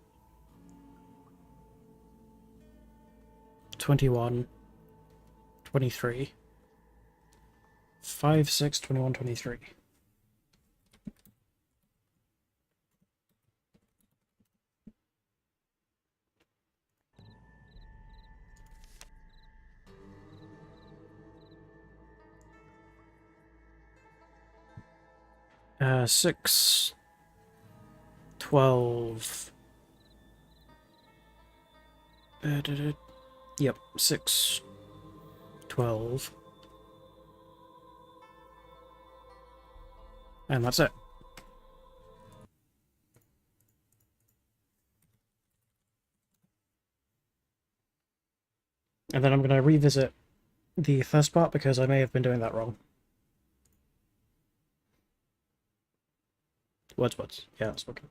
Speaker 1: 21. 23. 5, 6, 21, 23. Uh, 6, 12. Yep, 6, 12. And that's it. And then I'm going to revisit the first part because I may have been doing that wrong. Words. Yeah, that's okay.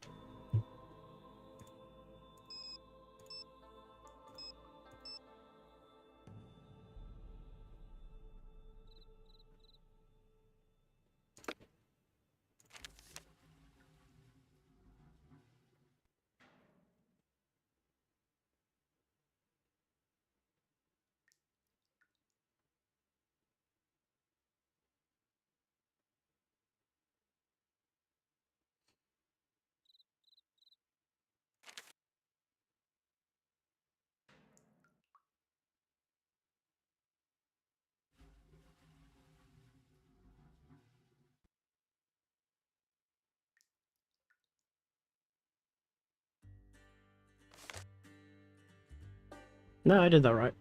Speaker 1: No, I did that right,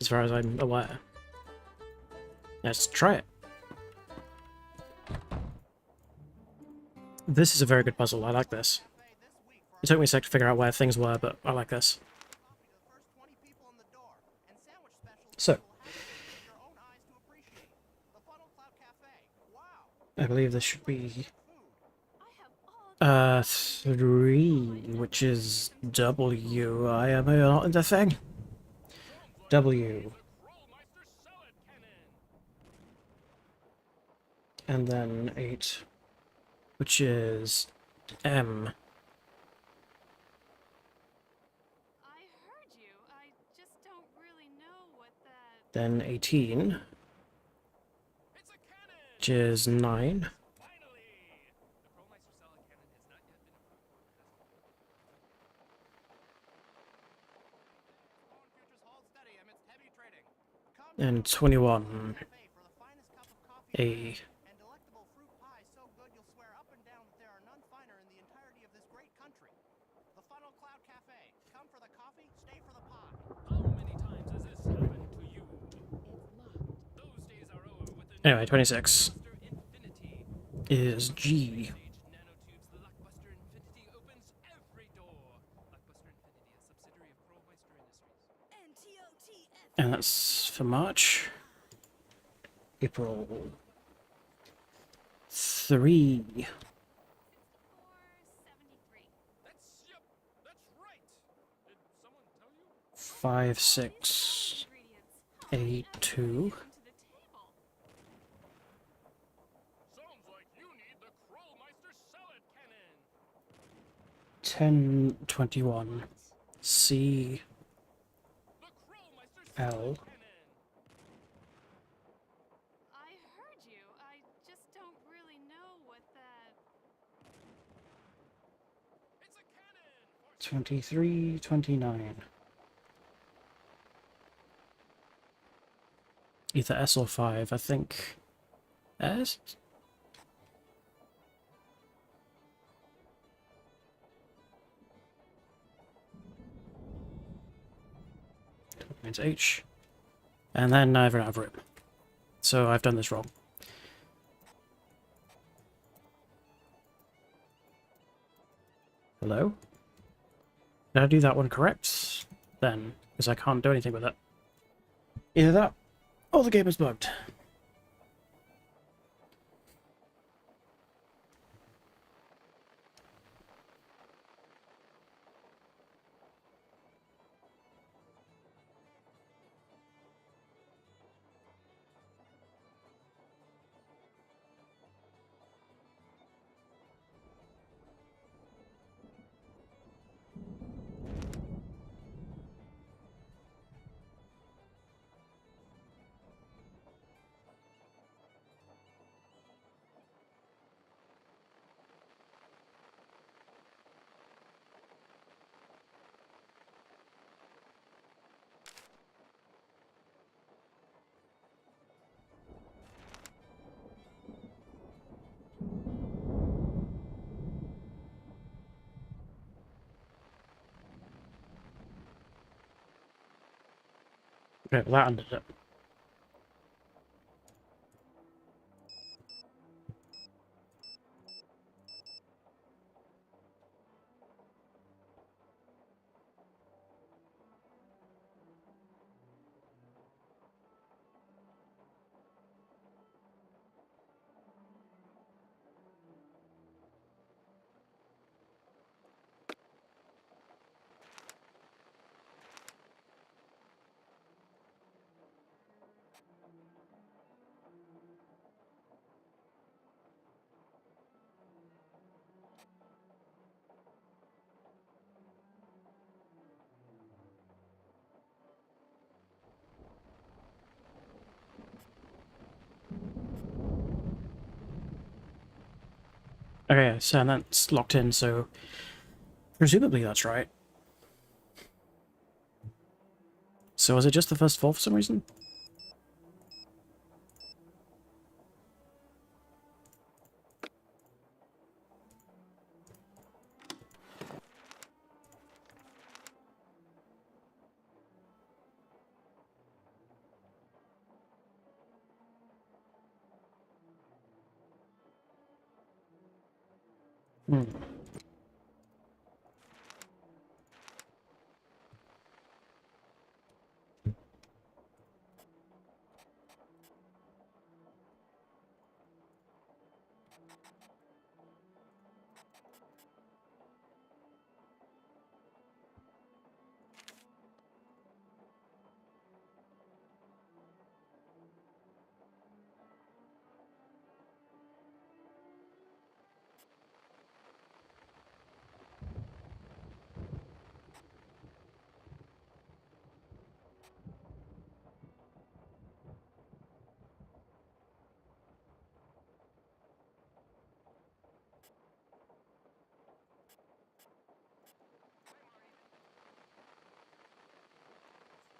Speaker 1: as far as I'm aware. Let's try it. This is a very good puzzle. I like this. It took me a sec to figure out where things were, but I like this. So, I believe this should be 3, which is W. I am not in the thing. W. And then 8, which is M.
Speaker 7: I heard you. I just don't really know what that.
Speaker 1: Then 18, which is 9. And 21. A.
Speaker 12: And delectable fruit pie so good you'll swear up and down that there are none finer in the entirety of this great country. The Funnel Cloud Cafe. Come for the coffee, stay for the pie.
Speaker 10: How many times has this happened to you? Those days are over with the
Speaker 1: Anyway, 26
Speaker 10: Blockbuster Infinity.
Speaker 1: is G.
Speaker 10: Nanotube's Blockbuster Infinity opens every door. Blockbuster Infinity, a subsidiary of Crowmeister Industries.
Speaker 1: And that's for March. April 3.
Speaker 7: 73.
Speaker 10: That's right. Did someone tell you?
Speaker 1: 5, 6, 8, 2.
Speaker 7: Into the table.
Speaker 10: Sounds like you need the Crowmeister salad cannon.
Speaker 1: 10, 21. C,
Speaker 10: The Crowmeister
Speaker 1: L.
Speaker 10: salad cannon.
Speaker 7: I heard you. I just don't really know what that.
Speaker 10: It's a cannon.
Speaker 1: 23, 29. Either S or 5, I think. S? Means H. And then I've run out of room. So I've done this wrong. Hello? Did I do that one correct? Then, because I can't do anything with it. Either that, or the game is bugged. Okay, well that ended it. Okay, so that's locked in, so presumably that's right. So was it just the first 4 for some reason? Hmm.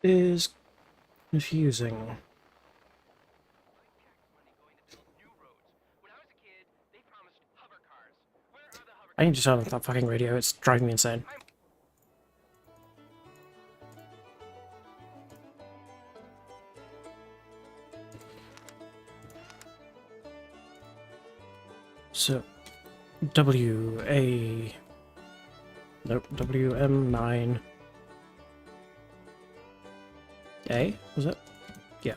Speaker 1: Is confusing. I need to turn off that fucking radio, it's driving me insane. So, WA... Nope, WM9... A, was it? Yeah.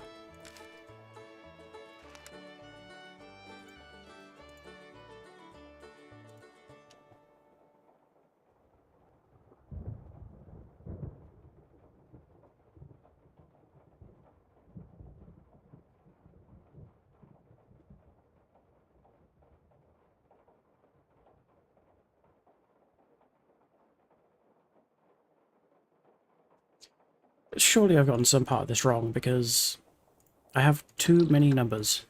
Speaker 1: Surely I've gotten some part of this wrong, because I have too many numbers.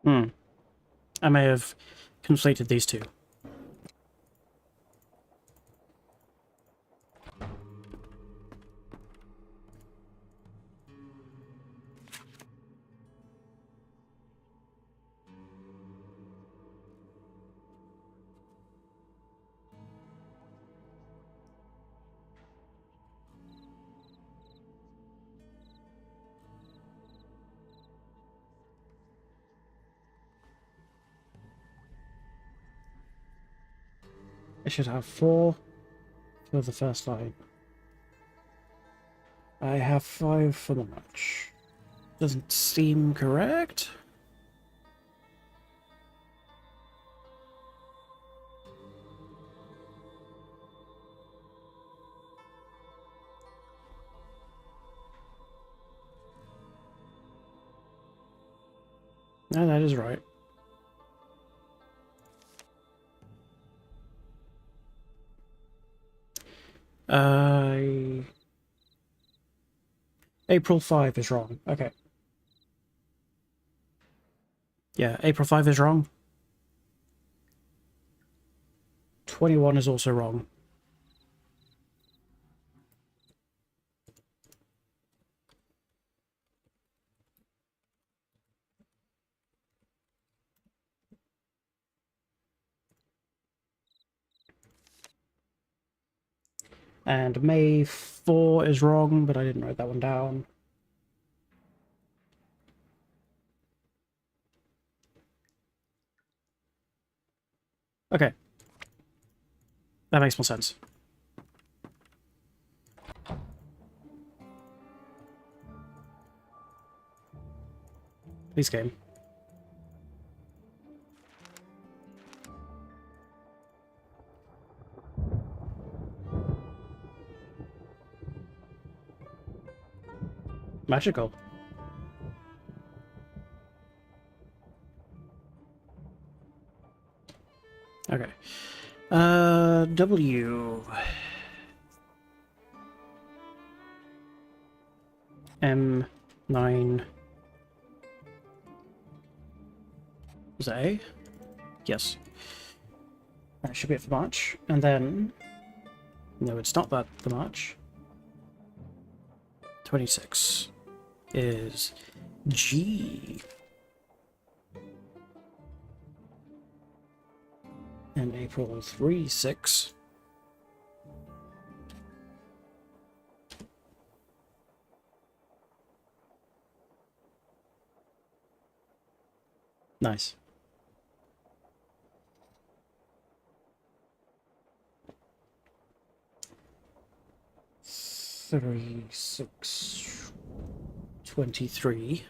Speaker 1: Hmm. I may have conflated these two. I should have 4 for the first line. I have 5 for the match. Doesn't seem correct. No, that is right. April 5 is wrong. Okay. Yeah, April 5 is wrong. 21 is also wrong. And May 4 is wrong, but I didn't write that one down. Okay. That makes more sense. Please, game. Magical. Okay. W. M9. Was that A? Yes. That should be it for March. And then No, it's not that much. 26 is G. And April 3-6. Nice. Three, 6, 23,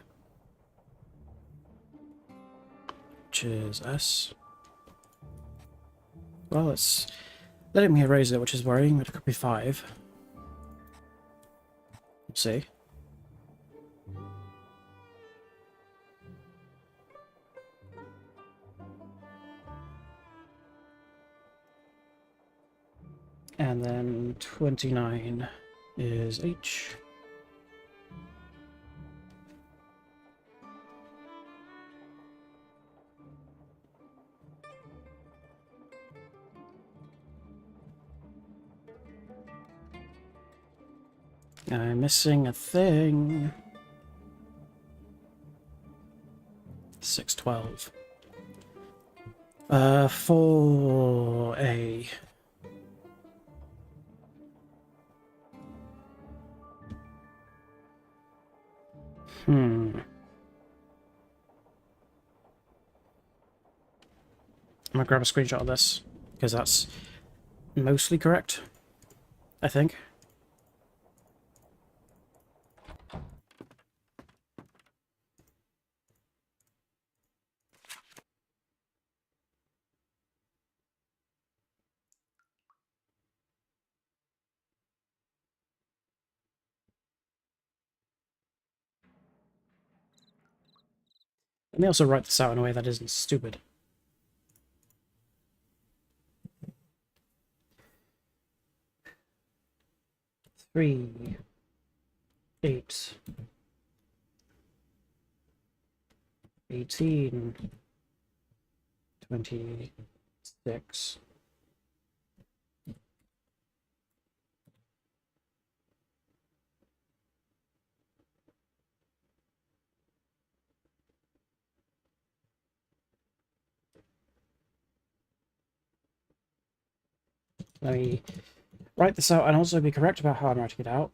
Speaker 1: which is S. Well, it's letting me erase it, which is worrying, but it could be 5. Let's see. And then 29 is H. I'm missing a thing. 612. 4A. I'm gonna grab a screenshot of this, because that's mostly correct, I think. Let me also write this out in a way that isn't stupid. Three, 8, 18, 26. Let me write this out and also be correct about how I'm writing it out.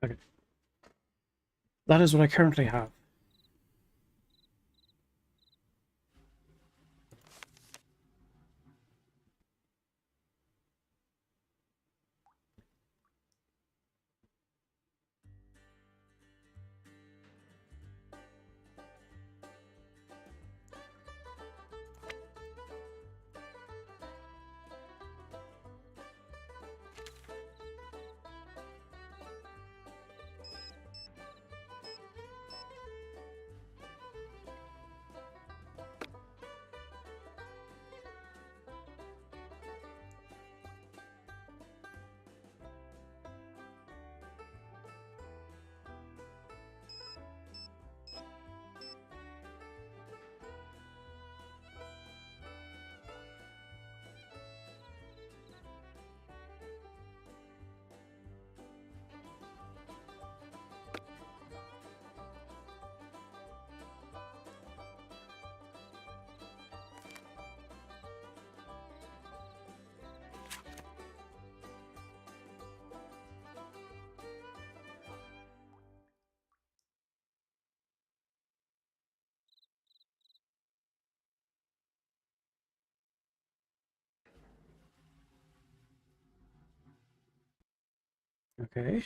Speaker 1: Okay. That is what I currently have. Okay.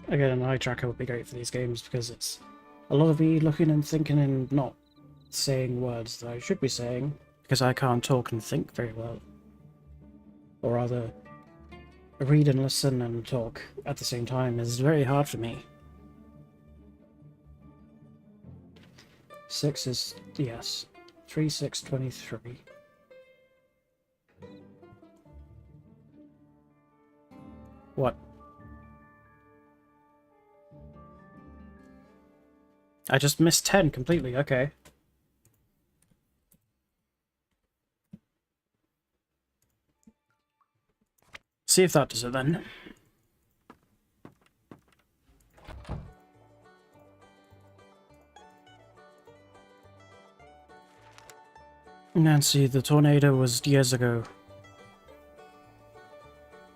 Speaker 1: Again, an eye tracker would be great for these games because it's a lot of me looking and thinking and not saying words that I should be saying because I can't talk and think very well. Or rather, read and listen and talk at the same time is very hard for me. 6 is, yes, 3, 6, 23. What? I just missed 10 completely, okay. See if that does it then. Nancy, the tornado was years ago.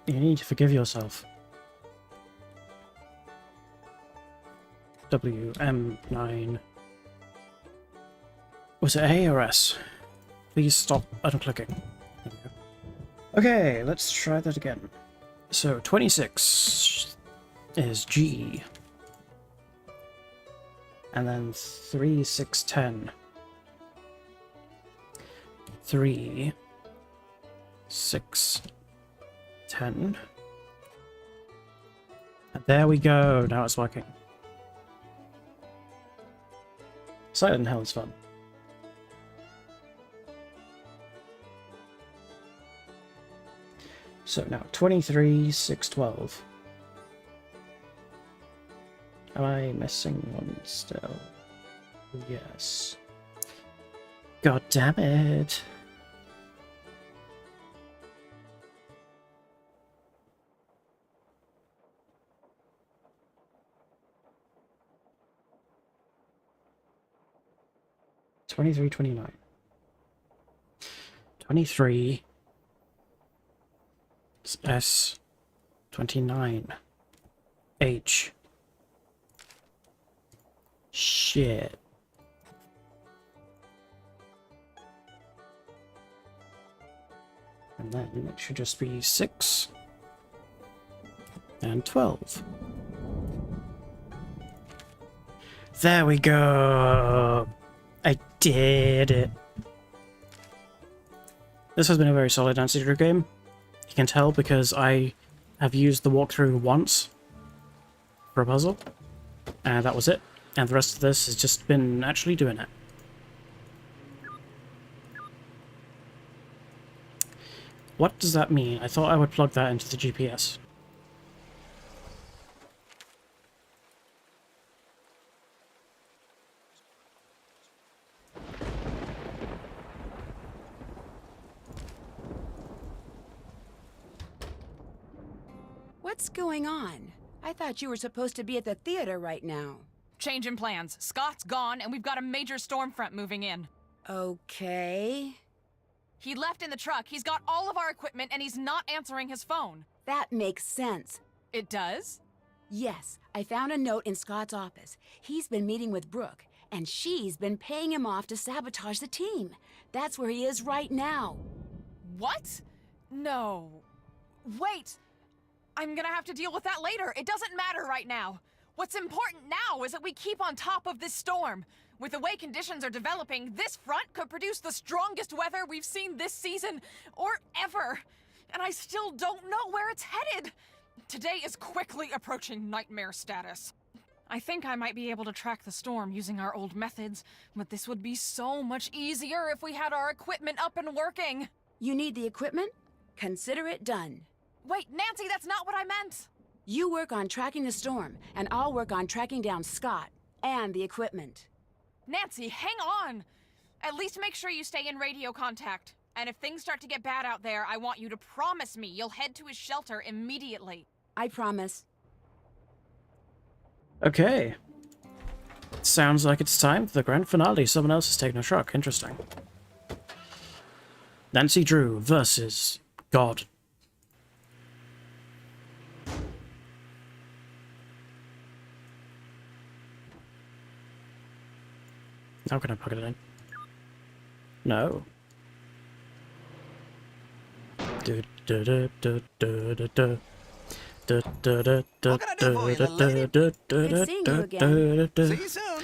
Speaker 1: You need to forgive yourself. WM9. Was it A or S? Please stop unclicking. Okay, let's try that again. So 26 is G. And then 3, 6, 10. 3, 6, 10. And there we go, now it's working. Silent Hell is fun. So now 23, 6, 12. Am I missing one still? Yes. God damn it. $23, $29. 23 S 29 H. Shit. And then it should just be 6 and 12. There we go. I did it. This has been a very solid answer to game. You can tell because I have used the walkthrough once for a puzzle, and that was it. And the rest of this has just been actually doing it. What does that mean? I thought I would plug that into the GPS.
Speaker 2: What's going on? I thought you were supposed to be at the theater right now.
Speaker 5: Change in plans. Scott's gone, and we've got a major storm front moving in.
Speaker 2: Okay.
Speaker 5: He left in the truck. He's got all of our equipment, and he's not answering his phone.
Speaker 2: That makes sense.
Speaker 5: It does?
Speaker 2: Yes, I found a note in Scott's office. He's been meeting with Brooke, and she's been paying him off to sabotage the team. That's where he is right now.
Speaker 5: What? No. Wait! I'm gonna have to deal with that later. It doesn't matter right now. What's important now is that we keep on top of this storm. With the way conditions are developing, this front could produce the strongest weather we've seen this season, or ever. And I still don't know where it's headed. Today is quickly approaching nightmare status. I think I might be able to track the storm using our old methods, but this would be so much easier if we had our equipment up and working.
Speaker 2: You need the equipment? Consider it done.
Speaker 5: Wait, Nancy, that's not what I meant!
Speaker 2: You work on tracking the storm, and I'll work on tracking down Scott and the equipment.
Speaker 5: Nancy, hang on! At least make sure you stay in radio contact. And if things start to get bad out there, I want you to promise me you'll head to his shelter immediately.
Speaker 2: I promise.
Speaker 1: Okay. Sounds like it's time for the grand finale. Someone else is taking a truck. Interesting. Nancy Drew versus God. How can I plug it in? No.
Speaker 3: What can I do for you, little lady?
Speaker 2: Good seeing you again.
Speaker 3: See you soon.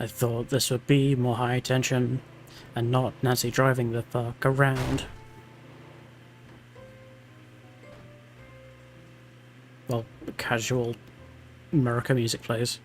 Speaker 1: I thought this would be more high tension and not Nancy driving the fuck around. Well, casual America music plays.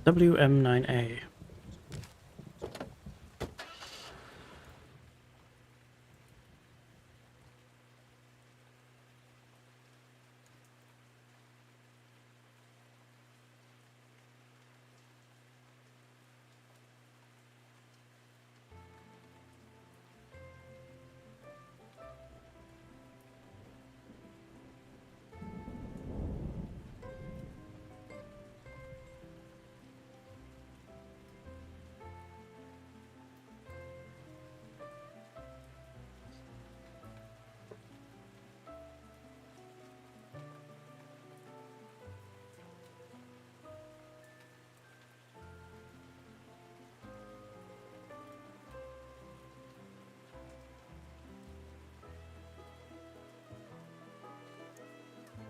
Speaker 1: WM9A.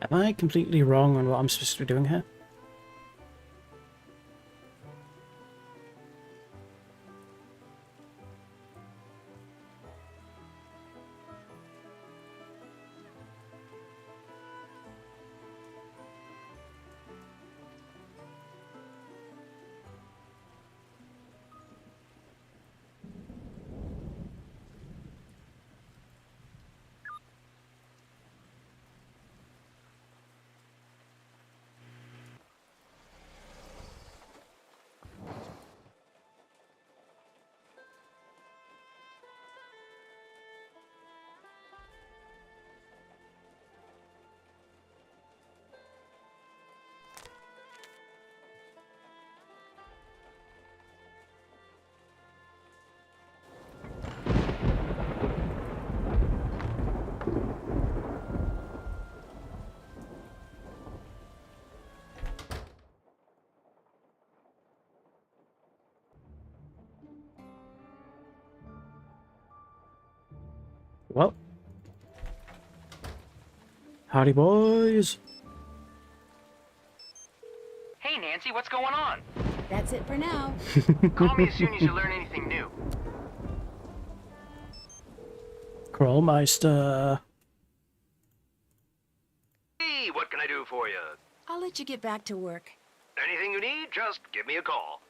Speaker 1: Am I completely wrong on what I'm supposed to be doing here? Well. Howdy, boys.
Speaker 10: Hey, Nancy, what's going on?
Speaker 2: That's it for now.
Speaker 10: Call me as soon as you learn anything new.
Speaker 1: Crawlmeister.
Speaker 10: Hey, what can I do for you?
Speaker 2: I'll let you get back to work.
Speaker 10: Anything you need, just give me a call.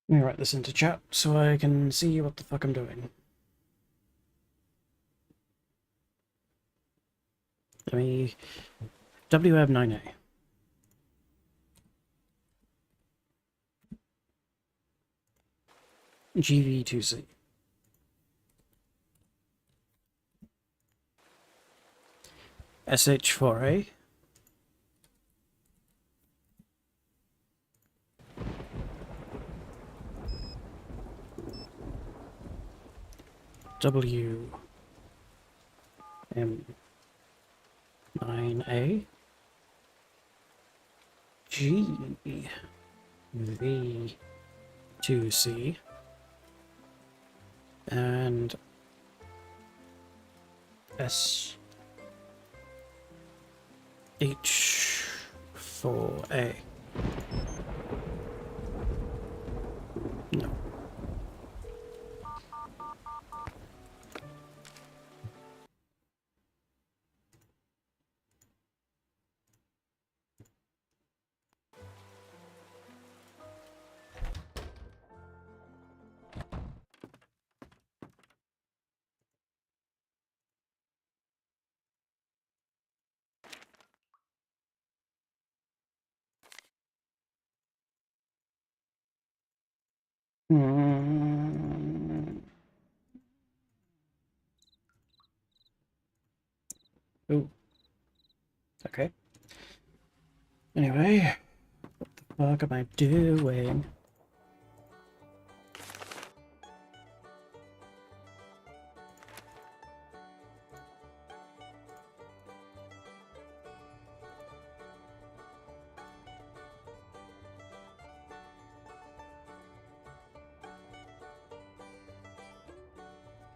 Speaker 1: Let me write this into chat so I can see what the fuck I'm doing. Let me... WM9A. GV2C. SH4A. WM9A. GV2C. And SH4A. No. Ooh. Okay. Anyway, what the fuck am I doing?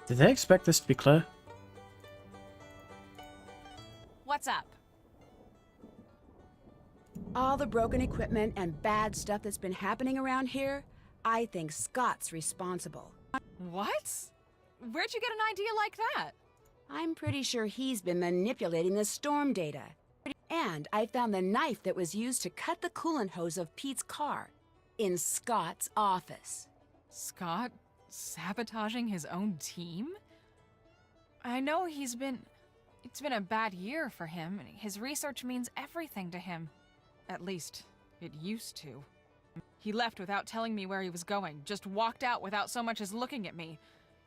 Speaker 1: Did they expect this to be clear?
Speaker 5: What's up?
Speaker 2: All the broken equipment and bad stuff that's been happening around here, I think Scott's responsible.
Speaker 5: What? Where'd you get an idea like that?
Speaker 2: I'm pretty sure he's been manipulating the storm data. And I found the knife that was used to cut the coolant hose of Pete's car in Scott's office.
Speaker 5: Scott sabotaging his own team? I know it's been a bad year for him. His research means everything to him. At least, it used to. He left without telling me where he was going, just walked out without so much as looking at me.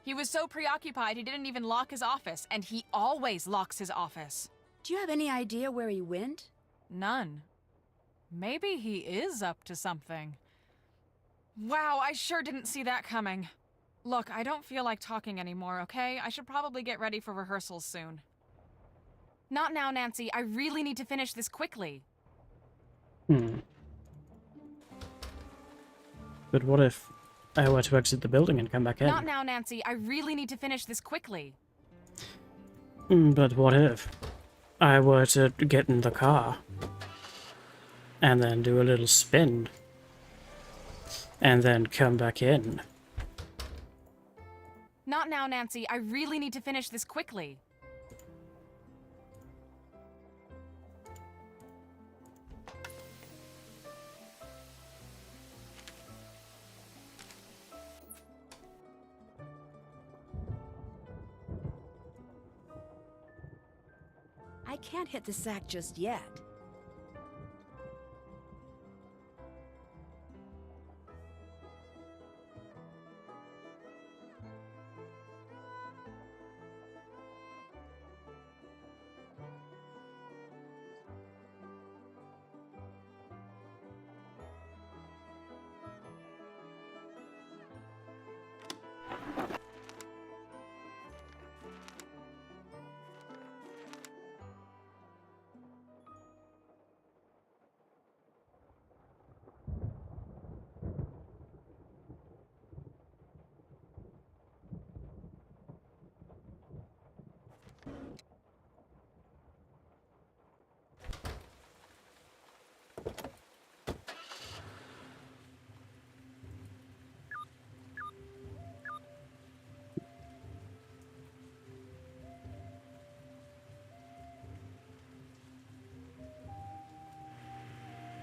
Speaker 5: He was so preoccupied he didn't even lock his office, and he always locks his office.
Speaker 2: Do you have any idea where he went?
Speaker 5: None. Maybe he is up to something. Wow, I sure didn't see that coming. Look, I don't feel like talking anymore, okay? I should probably get ready for rehearsals soon. Not now, Nancy. I really need to finish this quickly.
Speaker 1: But what if I were to exit the building and come back in?
Speaker 5: Not now, Nancy. I really need to finish this quickly.
Speaker 1: But what if I were to get in the car and then do a little spin and then come back in?
Speaker 5: Not now, Nancy. I really need to finish this quickly.
Speaker 2: I can't hit the sack just yet.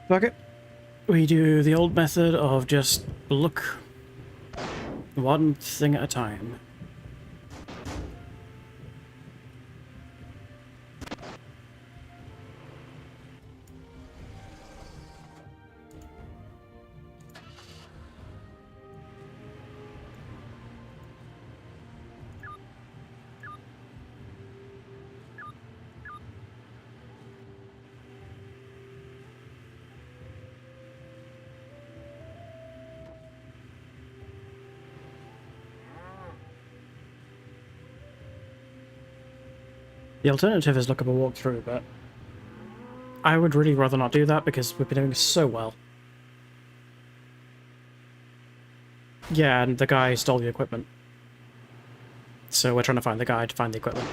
Speaker 1: Fuck it. We do the old method of just look One thing at a time. The alternative is look up a walkthrough, but I would really rather not do that because we've been doing so well. Yeah, and the guy stole the equipment. So we're trying to find the guy to find the equipment.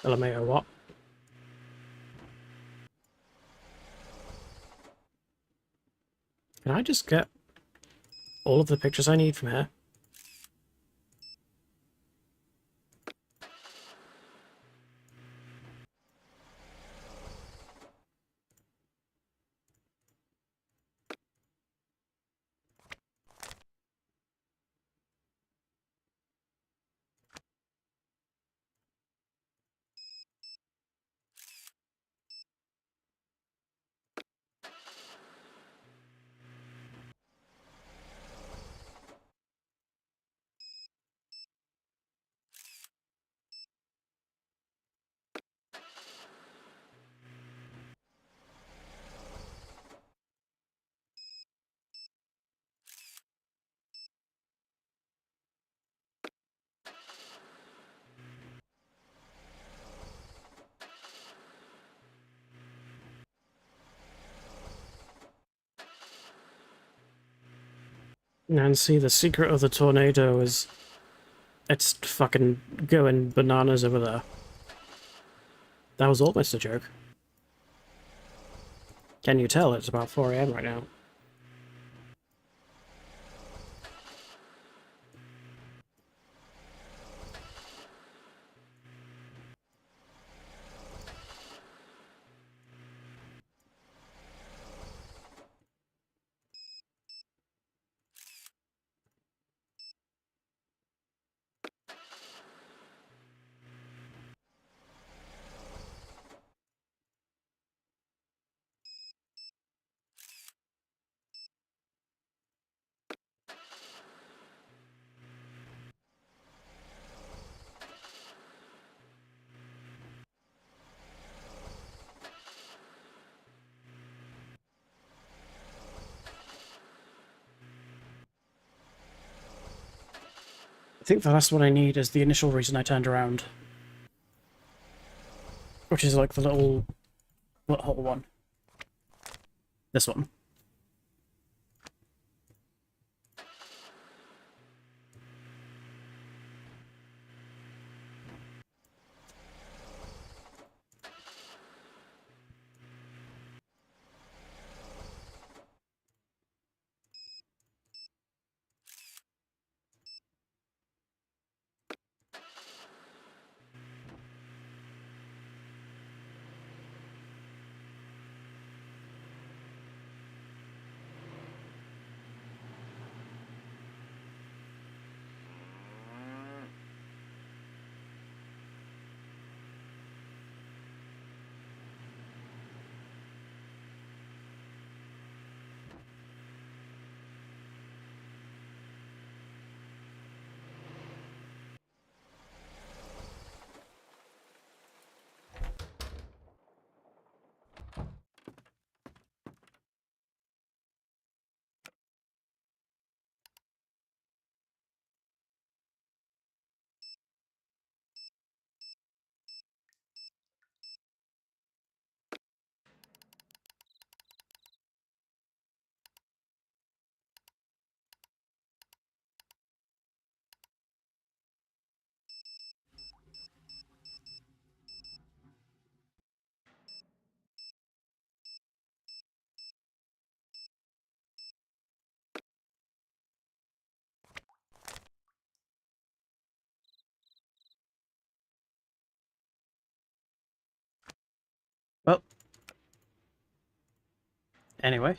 Speaker 1: LMAO what? Can I just get all of the pictures I need from here? And see, the secret of the tornado is it's fucking going bananas over there. That was almost a joke. Can you tell it's about 4 AM right now? I think the last one I need is the initial reason I turned around. Which is like the little hole one. This one. Anyway.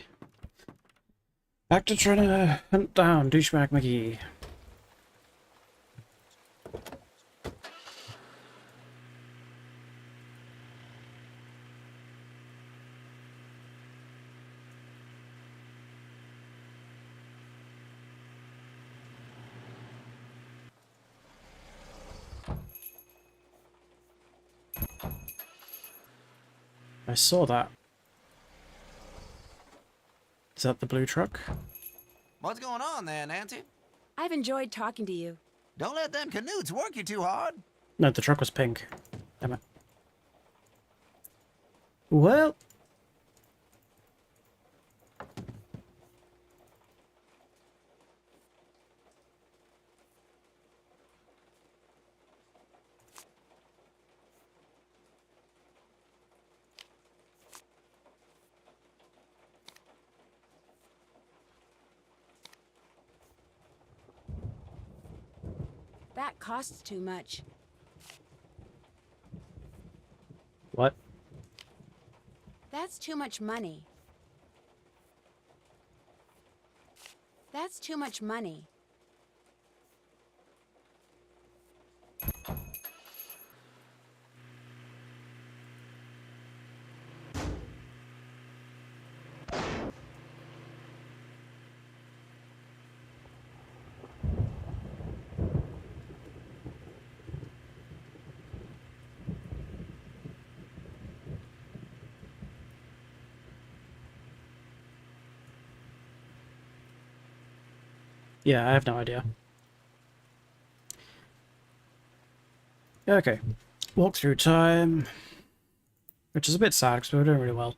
Speaker 1: Back to trying to hunt down douchebag McGee. I saw that. Is that the blue truck?
Speaker 3: What's going on there, Nancy?
Speaker 2: I've enjoyed talking to you.
Speaker 3: Don't let them canutes work you too hard.
Speaker 1: No, the truck was pink. Damn it. Well.
Speaker 2: That costs too much.
Speaker 1: What?
Speaker 2: That's too much money. That's too much money.
Speaker 1: Yeah, I have no idea. Okay. Walk through time. Which is a bit sad because we were doing really well.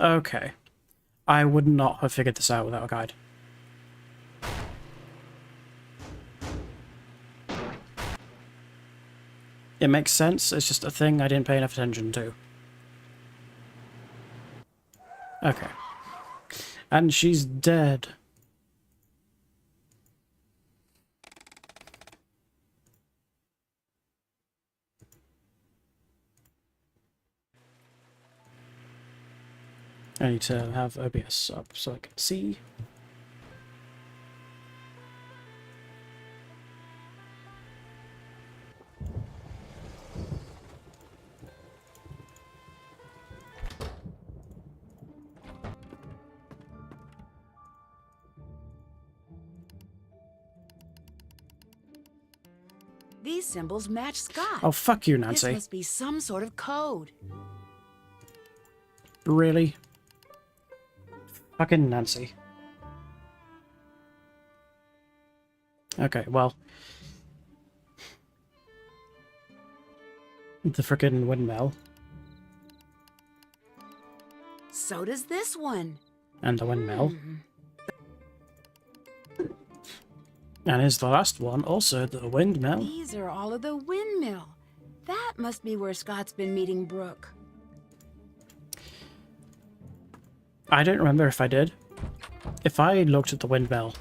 Speaker 1: Okay. I would not have figured this out without a guide. It makes sense, it's just a thing I didn't pay enough attention to. Okay. And she's dead. I need to have OBS up so I can see.
Speaker 2: These symbols match Scott.
Speaker 1: Oh, fuck you,
Speaker 2: This
Speaker 1: Nancy.
Speaker 2: must be some sort of code.
Speaker 1: Really? Fucking Nancy. Okay, well. The frickin' windmill.
Speaker 2: So does this one.
Speaker 1: And the windmill.
Speaker 2: Hmm.
Speaker 1: And is the last one also the windmill?
Speaker 2: These are all of the windmill. That must be where Scott's been meeting Brooke.
Speaker 1: I don't remember if I did. If I looked at the windmill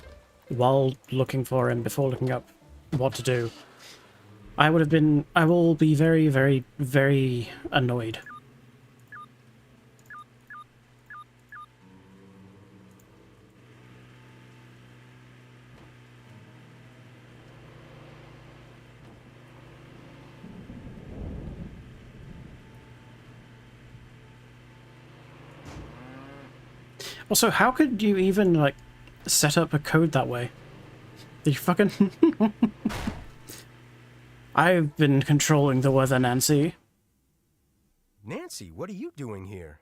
Speaker 1: while looking for him before looking up what to do, I will be very, very, very annoyed. Also, how could you even, like, set up a code that way? You fucking... I've been controlling the weather, Nancy.
Speaker 6: Nancy, what are you doing here?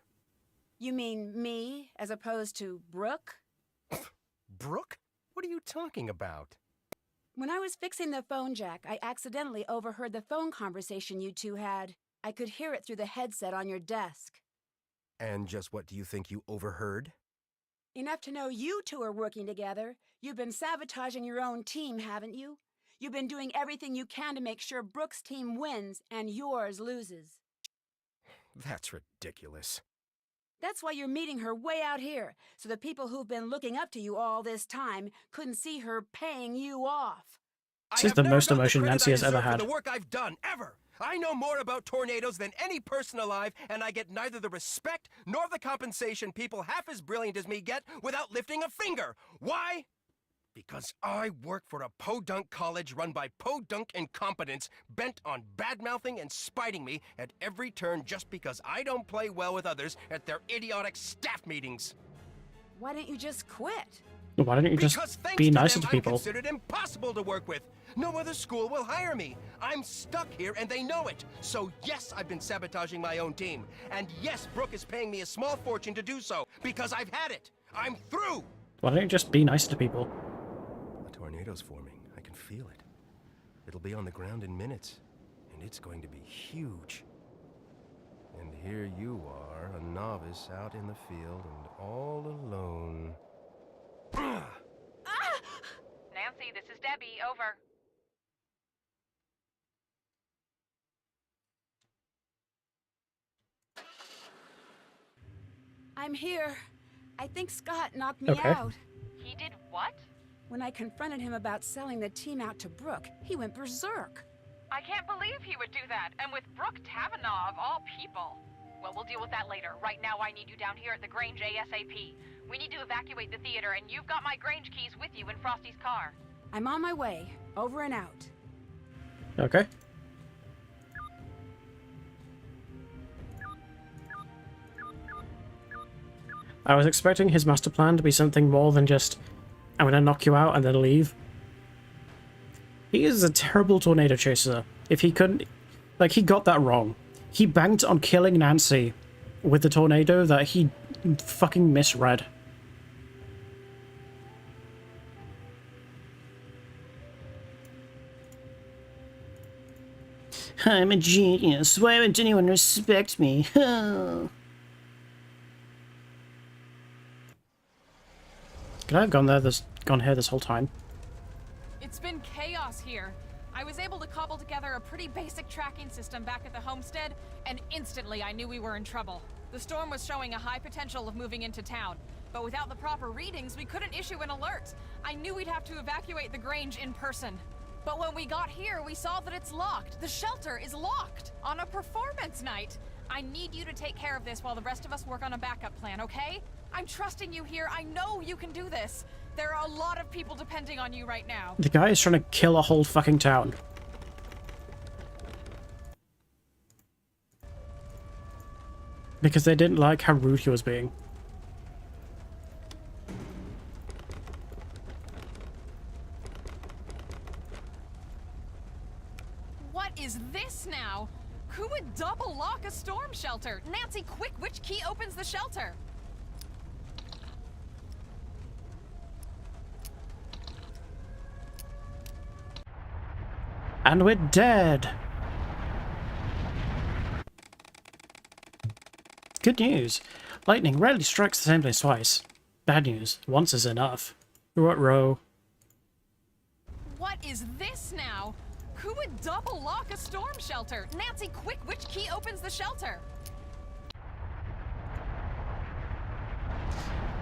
Speaker 2: You mean me, as opposed to Brooke?
Speaker 6: Brooke? What are you talking about?
Speaker 2: When I was fixing the phone jack, I accidentally overheard the phone conversation you two had. I could hear it through the headset on your desk.
Speaker 6: And just what do you think you overheard?
Speaker 2: Enough to know you two are working together. You've been sabotaging your own team, haven't you? You've been doing everything you can to make sure Brooke's team wins and yours loses.
Speaker 6: That's ridiculous.
Speaker 2: That's why you're meeting her way out here, so the people who've been looking up to you all this time couldn't see her paying you off.
Speaker 1: This is the most emotion Nancy has ever
Speaker 6: For
Speaker 1: had.
Speaker 6: the work I've done, ever. I know more about tornadoes than any person alive, and I get neither the respect nor the compensation people half as brilliant as me get without lifting a finger. Why? Because I work for a podunk college run by podunk incompetents bent on bad-mouthing and spiting me at every turn just because I don't play well with others at their idiotic staff meetings.
Speaker 2: Why don't you just quit?
Speaker 1: Why don't you just
Speaker 6: Because thanks
Speaker 1: be
Speaker 6: to
Speaker 1: nicer
Speaker 6: them,
Speaker 1: to people?
Speaker 6: I'm considered impossible to work with. No other school will hire me. I'm stuck here and they know it. So yes, I've been sabotaging my own team. And yes, Brooke is paying me a small fortune to do so because I've had it. I'm through.
Speaker 1: Why don't you just be nicer to people?
Speaker 6: A tornado's forming. I can feel it. It'll be on the ground in minutes. And it's going to be huge. And here you are, a novice out in the field and all alone.
Speaker 5: Nancy, this is Debbie. Over.
Speaker 2: I'm here. I think Scott knocked me
Speaker 1: Okay.
Speaker 2: out.
Speaker 5: He did what?
Speaker 2: When I confronted him about selling the team out to Brooke, he went berserk.
Speaker 5: I can't believe he would do that, and with Brooke Tavernaugh of all people. Well, we'll deal with that later. Right now, I need you down here at the Grange ASAP. We need to evacuate the theater, and you've got my Grange keys with you in Frosty's car.
Speaker 2: I'm on my way. Over and out.
Speaker 1: Okay. I was expecting his master plan to be something more than just, I'm gonna knock you out and then leave. He is a terrible tornado chaser. If he couldn't... Like, he got that wrong. He banked on killing Nancy with the tornado that he fucking misread. I'm a genius. Why would anyone respect me? Could I have gone here this whole time?
Speaker 5: It's been chaos here. I was able to cobble together a pretty basic tracking system back at the homestead, and instantly I knew we were in trouble. The storm was showing a high potential of moving into town, but without the proper readings, we couldn't issue an alert. I knew we'd have to evacuate the Grange in person. But when we got here, we saw that it's locked. The shelter is locked on a performance night. I need you to take care of this while the rest of us work on a backup plan, okay? I'm trusting you here. I know you can do this. There are a lot of people depending on you right now.
Speaker 1: The guy is trying to kill a whole fucking town. Because they didn't like how rude he was being.
Speaker 5: What is this now? Who would double lock a storm shelter? Nancy, quick, which key opens the shelter?
Speaker 1: And we're dead! Good news. Lightning rarely strikes the same place twice. Bad news. Once is enough. Row.
Speaker 5: What is this now? Who would double lock a storm shelter? Nancy, quick, which key opens the shelter?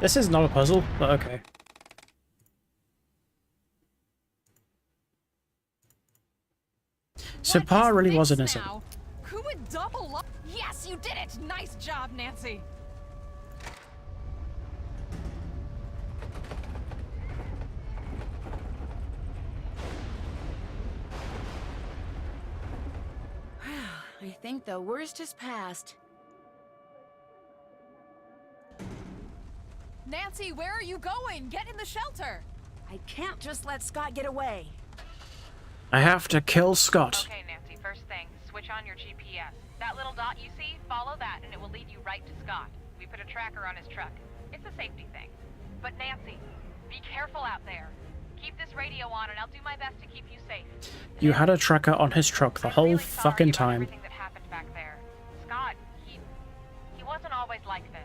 Speaker 1: This is not a puzzle, but okay. So
Speaker 5: What
Speaker 1: Pa
Speaker 5: is
Speaker 1: really was
Speaker 5: this
Speaker 1: innocent.
Speaker 5: now? Who would double lock? Yes, you did it! Nice job, Nancy.
Speaker 2: I think the worst has passed.
Speaker 5: Nancy, where are you going? Get in the shelter.
Speaker 2: I can't just let Scott get away.
Speaker 1: I have to kill Scott.
Speaker 5: Okay, Nancy, first thing, switch on your GPS. That little dot you see, follow that and it will lead you right to Scott. We put a tracker on his truck. It's a safety thing. But Nancy, be careful out there. Keep this radio on, and I'll do my best to keep you safe.
Speaker 1: You had a tracker on his truck the
Speaker 5: I'm
Speaker 1: whole
Speaker 5: really sorry
Speaker 1: fucking
Speaker 5: about
Speaker 1: time.
Speaker 5: everything that happened back there. Scott, he wasn't always like this.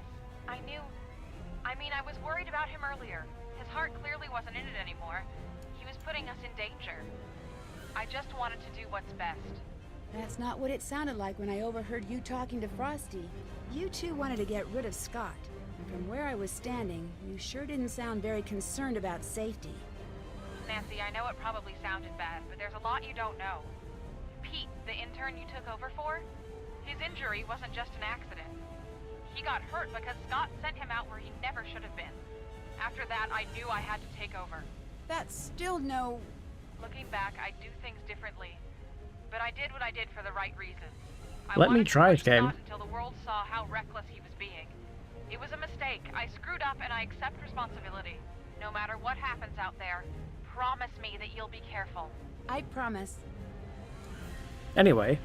Speaker 5: I was worried about him earlier. His heart clearly wasn't in it anymore. He was putting us in danger. I just wanted to do what's best.
Speaker 2: That's not what it sounded like when I overheard you talking to Frosty. You two wanted to get rid of Scott. And from where I was standing, you sure didn't sound very concerned about safety.
Speaker 5: Nancy, I know it probably sounded bad, but there's a lot you don't know. Pete, the intern you took over for, his injury wasn't just an accident. He got hurt because Scott sent him out where he never should have been. After that, I knew I had to take over.
Speaker 2: That's still no...
Speaker 5: Looking back, I do things differently. But I did what I did for the right reasons. I
Speaker 1: Let me
Speaker 5: wanted to
Speaker 1: try
Speaker 5: push
Speaker 1: it, game.
Speaker 5: Scott until the world saw how reckless he was being. It was a mistake. I screwed up and I accept responsibility. No matter what happens out there, promise me that you'll be careful.
Speaker 2: I promise.
Speaker 1: Anyway.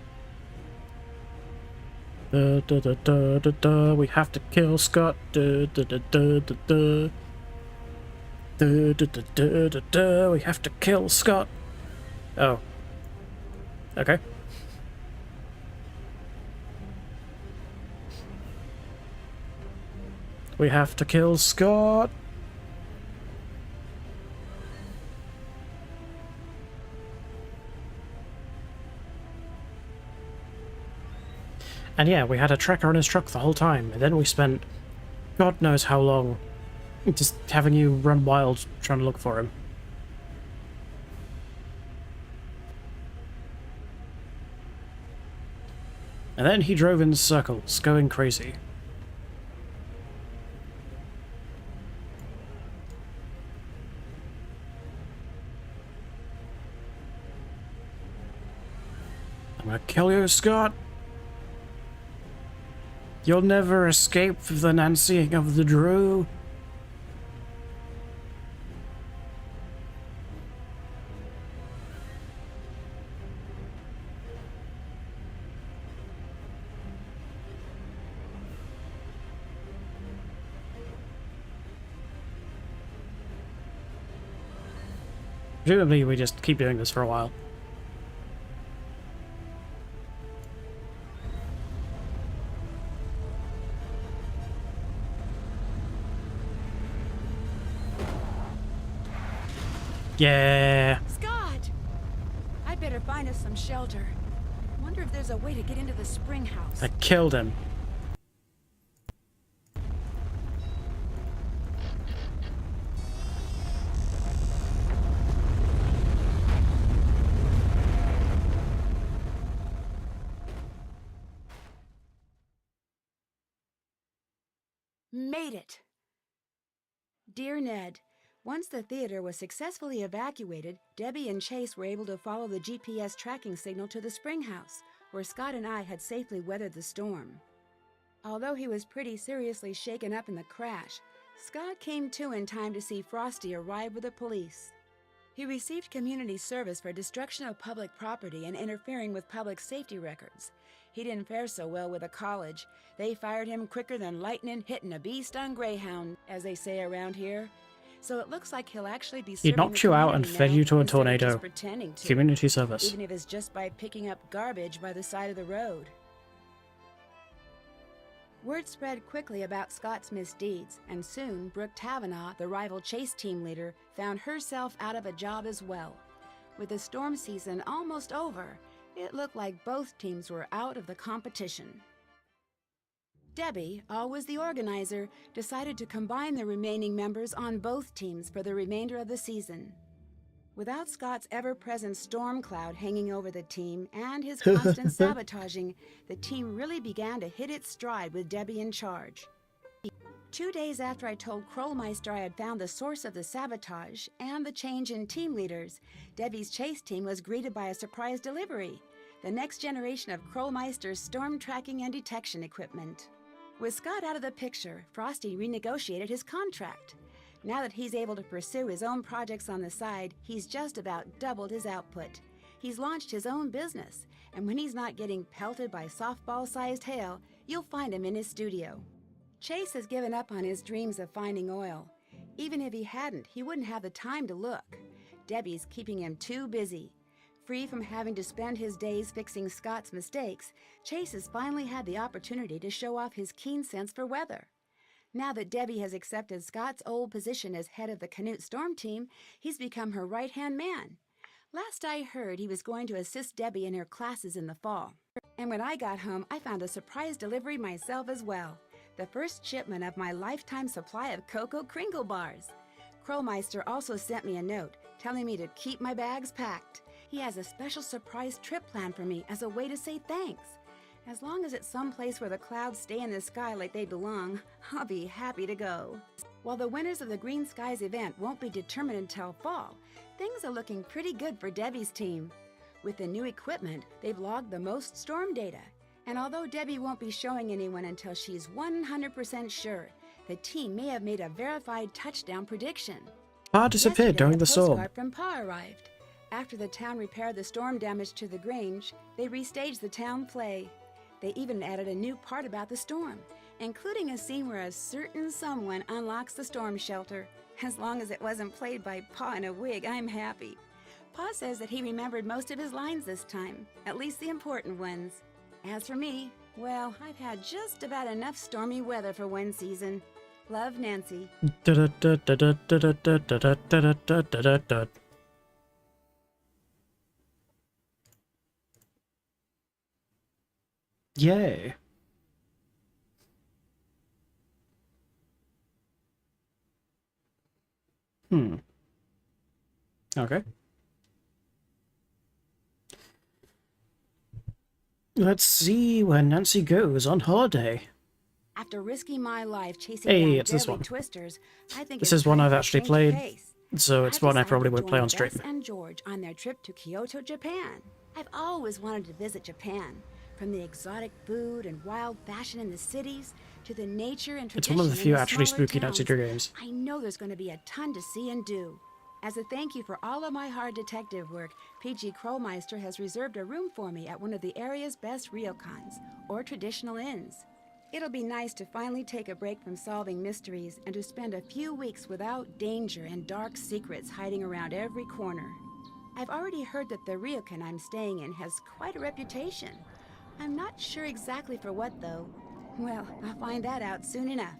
Speaker 1: We have to kill Scott. We have to kill Scott. Oh. Okay. We have to kill Scott. And yeah, we had a tracker on his truck the whole time, and then we spent God knows how long just having you run wild trying to look for him. And then he drove in circles, going crazy. I'm gonna kill you, Scott. You'll never escape the Nancying of the Drew. Presumably we just keep doing this for a while. Yeah.
Speaker 2: Scott! I'd better find us some shelter. Wonder if there's a way to get into the spring house.
Speaker 1: I killed him.
Speaker 2: Made it! Dear Ned, once the theater was successfully evacuated, Debbie and Chase were able to follow the GPS tracking signal to the spring house, where Scott and I had safely weathered the storm. Although he was pretty seriously shaken up in the crash, Scott came to in time to see Frosty arrive with the police. He received community service for destruction of public property and interfering with public safety records. He didn't fare so well with the college. They fired him quicker than lightning hitting a bee-stung greyhound, as they say around here. So it looks like he'll actually be
Speaker 1: He
Speaker 2: serving
Speaker 1: knocked
Speaker 2: the
Speaker 1: you out and
Speaker 2: community
Speaker 1: fed
Speaker 2: now
Speaker 1: you to a
Speaker 2: instead of
Speaker 1: tornado.
Speaker 2: just pretending to,
Speaker 1: Community service.
Speaker 2: even if it's just by picking up garbage by the side of the road. Word spread quickly about Scott's misdeeds, and soon Brooke Tavenaugh, the rival chase team leader, found herself out of a job as well. With the storm season almost over, it looked like both teams were out of the competition. Debbie, always the organizer, decided to combine the remaining members on both teams for the remainder of the season. Without Scott's ever-present storm cloud hanging over the team and his constant sabotaging, the team really began to hit its stride with Debbie in charge. 2 days after I told Krollmeister I had found the source of the sabotage and the change in team leaders, Debbie's chase team was greeted by a surprise delivery, the next generation of Krollmeister's storm tracking and detection equipment. With Scott out of the picture, Frosty renegotiated his contract. Now that he's able to pursue his own projects on the side, he's just about doubled his output. He's launched his own business, and when he's not getting pelted by softball-sized hail, you'll find him in his studio. Chase has given up on his dreams of finding oil. Even if he hadn't, he wouldn't have the time to look. Debbie's keeping him too busy. Free from having to spend his days fixing Scott's mistakes, Chase has finally had the opportunity to show off his keen sense for weather. Now that Debbie has accepted Scott's old position as head of the Canute Storm team, he's become her right-hand man. Last I heard, he was going to assist Debbie in her classes in the fall. And when I got home, I found a surprise delivery myself as well. The first shipment of my lifetime supply of Cocoa Kringle bars. Krollmeister also sent me a note telling me to keep my bags packed. He has a special surprise trip planned for me as a way to say thanks. As long as it's someplace where the clouds stay in the sky like they belong, I'll be happy to go. While the winners of the Green Skies event won't be determined until fall, things are looking pretty good for Debbie's team. With the new equipment, they've logged the most storm data. And although Debbie won't be showing anyone until she's 100% sure, the team may have made a verified touchdown prediction.
Speaker 1: Pa disappeared
Speaker 2: Yesterday,
Speaker 1: during
Speaker 2: a
Speaker 1: the storm.
Speaker 2: postcard from Pa arrived. After the town repaired the storm damage to the Grange, they restaged the town play. They even added a new part about the storm, including a scene where a certain someone unlocks the storm shelter. As long as it wasn't played by Pa in a wig, I'm happy. Pa says that he remembered most of his lines this time, at least the important ones. As for me, well, I've had just about enough stormy weather for one season. Love, Nancy.
Speaker 1: Yay. Okay. Let's see where Nancy goes on holiday.
Speaker 2: After risking my life chasing
Speaker 1: Hey,
Speaker 2: down
Speaker 1: it's this
Speaker 2: deadly
Speaker 1: one.
Speaker 2: twisters, I think
Speaker 1: This
Speaker 2: it's
Speaker 1: is one
Speaker 2: time
Speaker 1: I've
Speaker 2: for a
Speaker 1: actually
Speaker 2: change of
Speaker 1: played,
Speaker 2: pace.
Speaker 1: so it's one I
Speaker 2: decided
Speaker 1: probably
Speaker 2: to
Speaker 1: would play
Speaker 2: join
Speaker 1: on stream.
Speaker 2: Bess and George on their trip to Kyoto, Japan. I've always wanted to visit Japan, from the exotic food and wild fashion in the cities to the nature and
Speaker 1: It's
Speaker 2: tradition
Speaker 1: one of the
Speaker 2: in
Speaker 1: few
Speaker 2: the
Speaker 1: actually
Speaker 2: smaller
Speaker 1: spooky Nancy
Speaker 2: towns.
Speaker 1: Drew games.
Speaker 2: I know there's going to be a ton to see and do. As a thank you for all of my hard detective work, PG Krollmeister has reserved a room for me at one of the area's best ryokans, or traditional inns. It'll be nice to finally take a break from solving mysteries and to spend a few weeks without danger and dark secrets hiding around every corner. I've already heard that the ryokan I'm staying in has quite a reputation. I'm not sure exactly for what, though. Well, I'll find that out soon enough.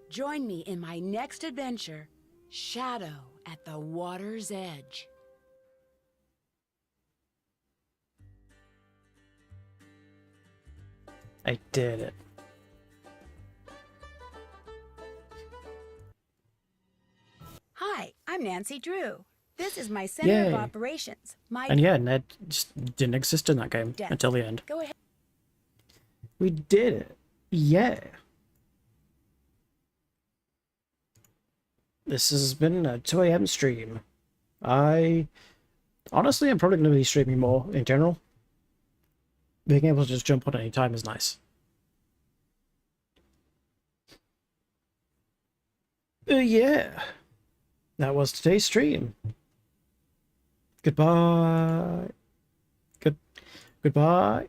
Speaker 2: Join me in my next adventure, Shadow at the Water's Edge.
Speaker 1: I did it.
Speaker 2: Hi, I'm Nancy Drew. This is my Center of
Speaker 1: Yay.
Speaker 2: Operations. My
Speaker 1: And yeah, Ned just didn't exist in that game
Speaker 2: desk.
Speaker 1: until the end.
Speaker 2: Go ahead.
Speaker 1: We did it. Yeah. This has been a 2 AM stream. Honestly, I'm probably going to be streaming more in general. Being able to just jump on any time is nice. Yeah. That was today's stream. Goodbye. Goodbye.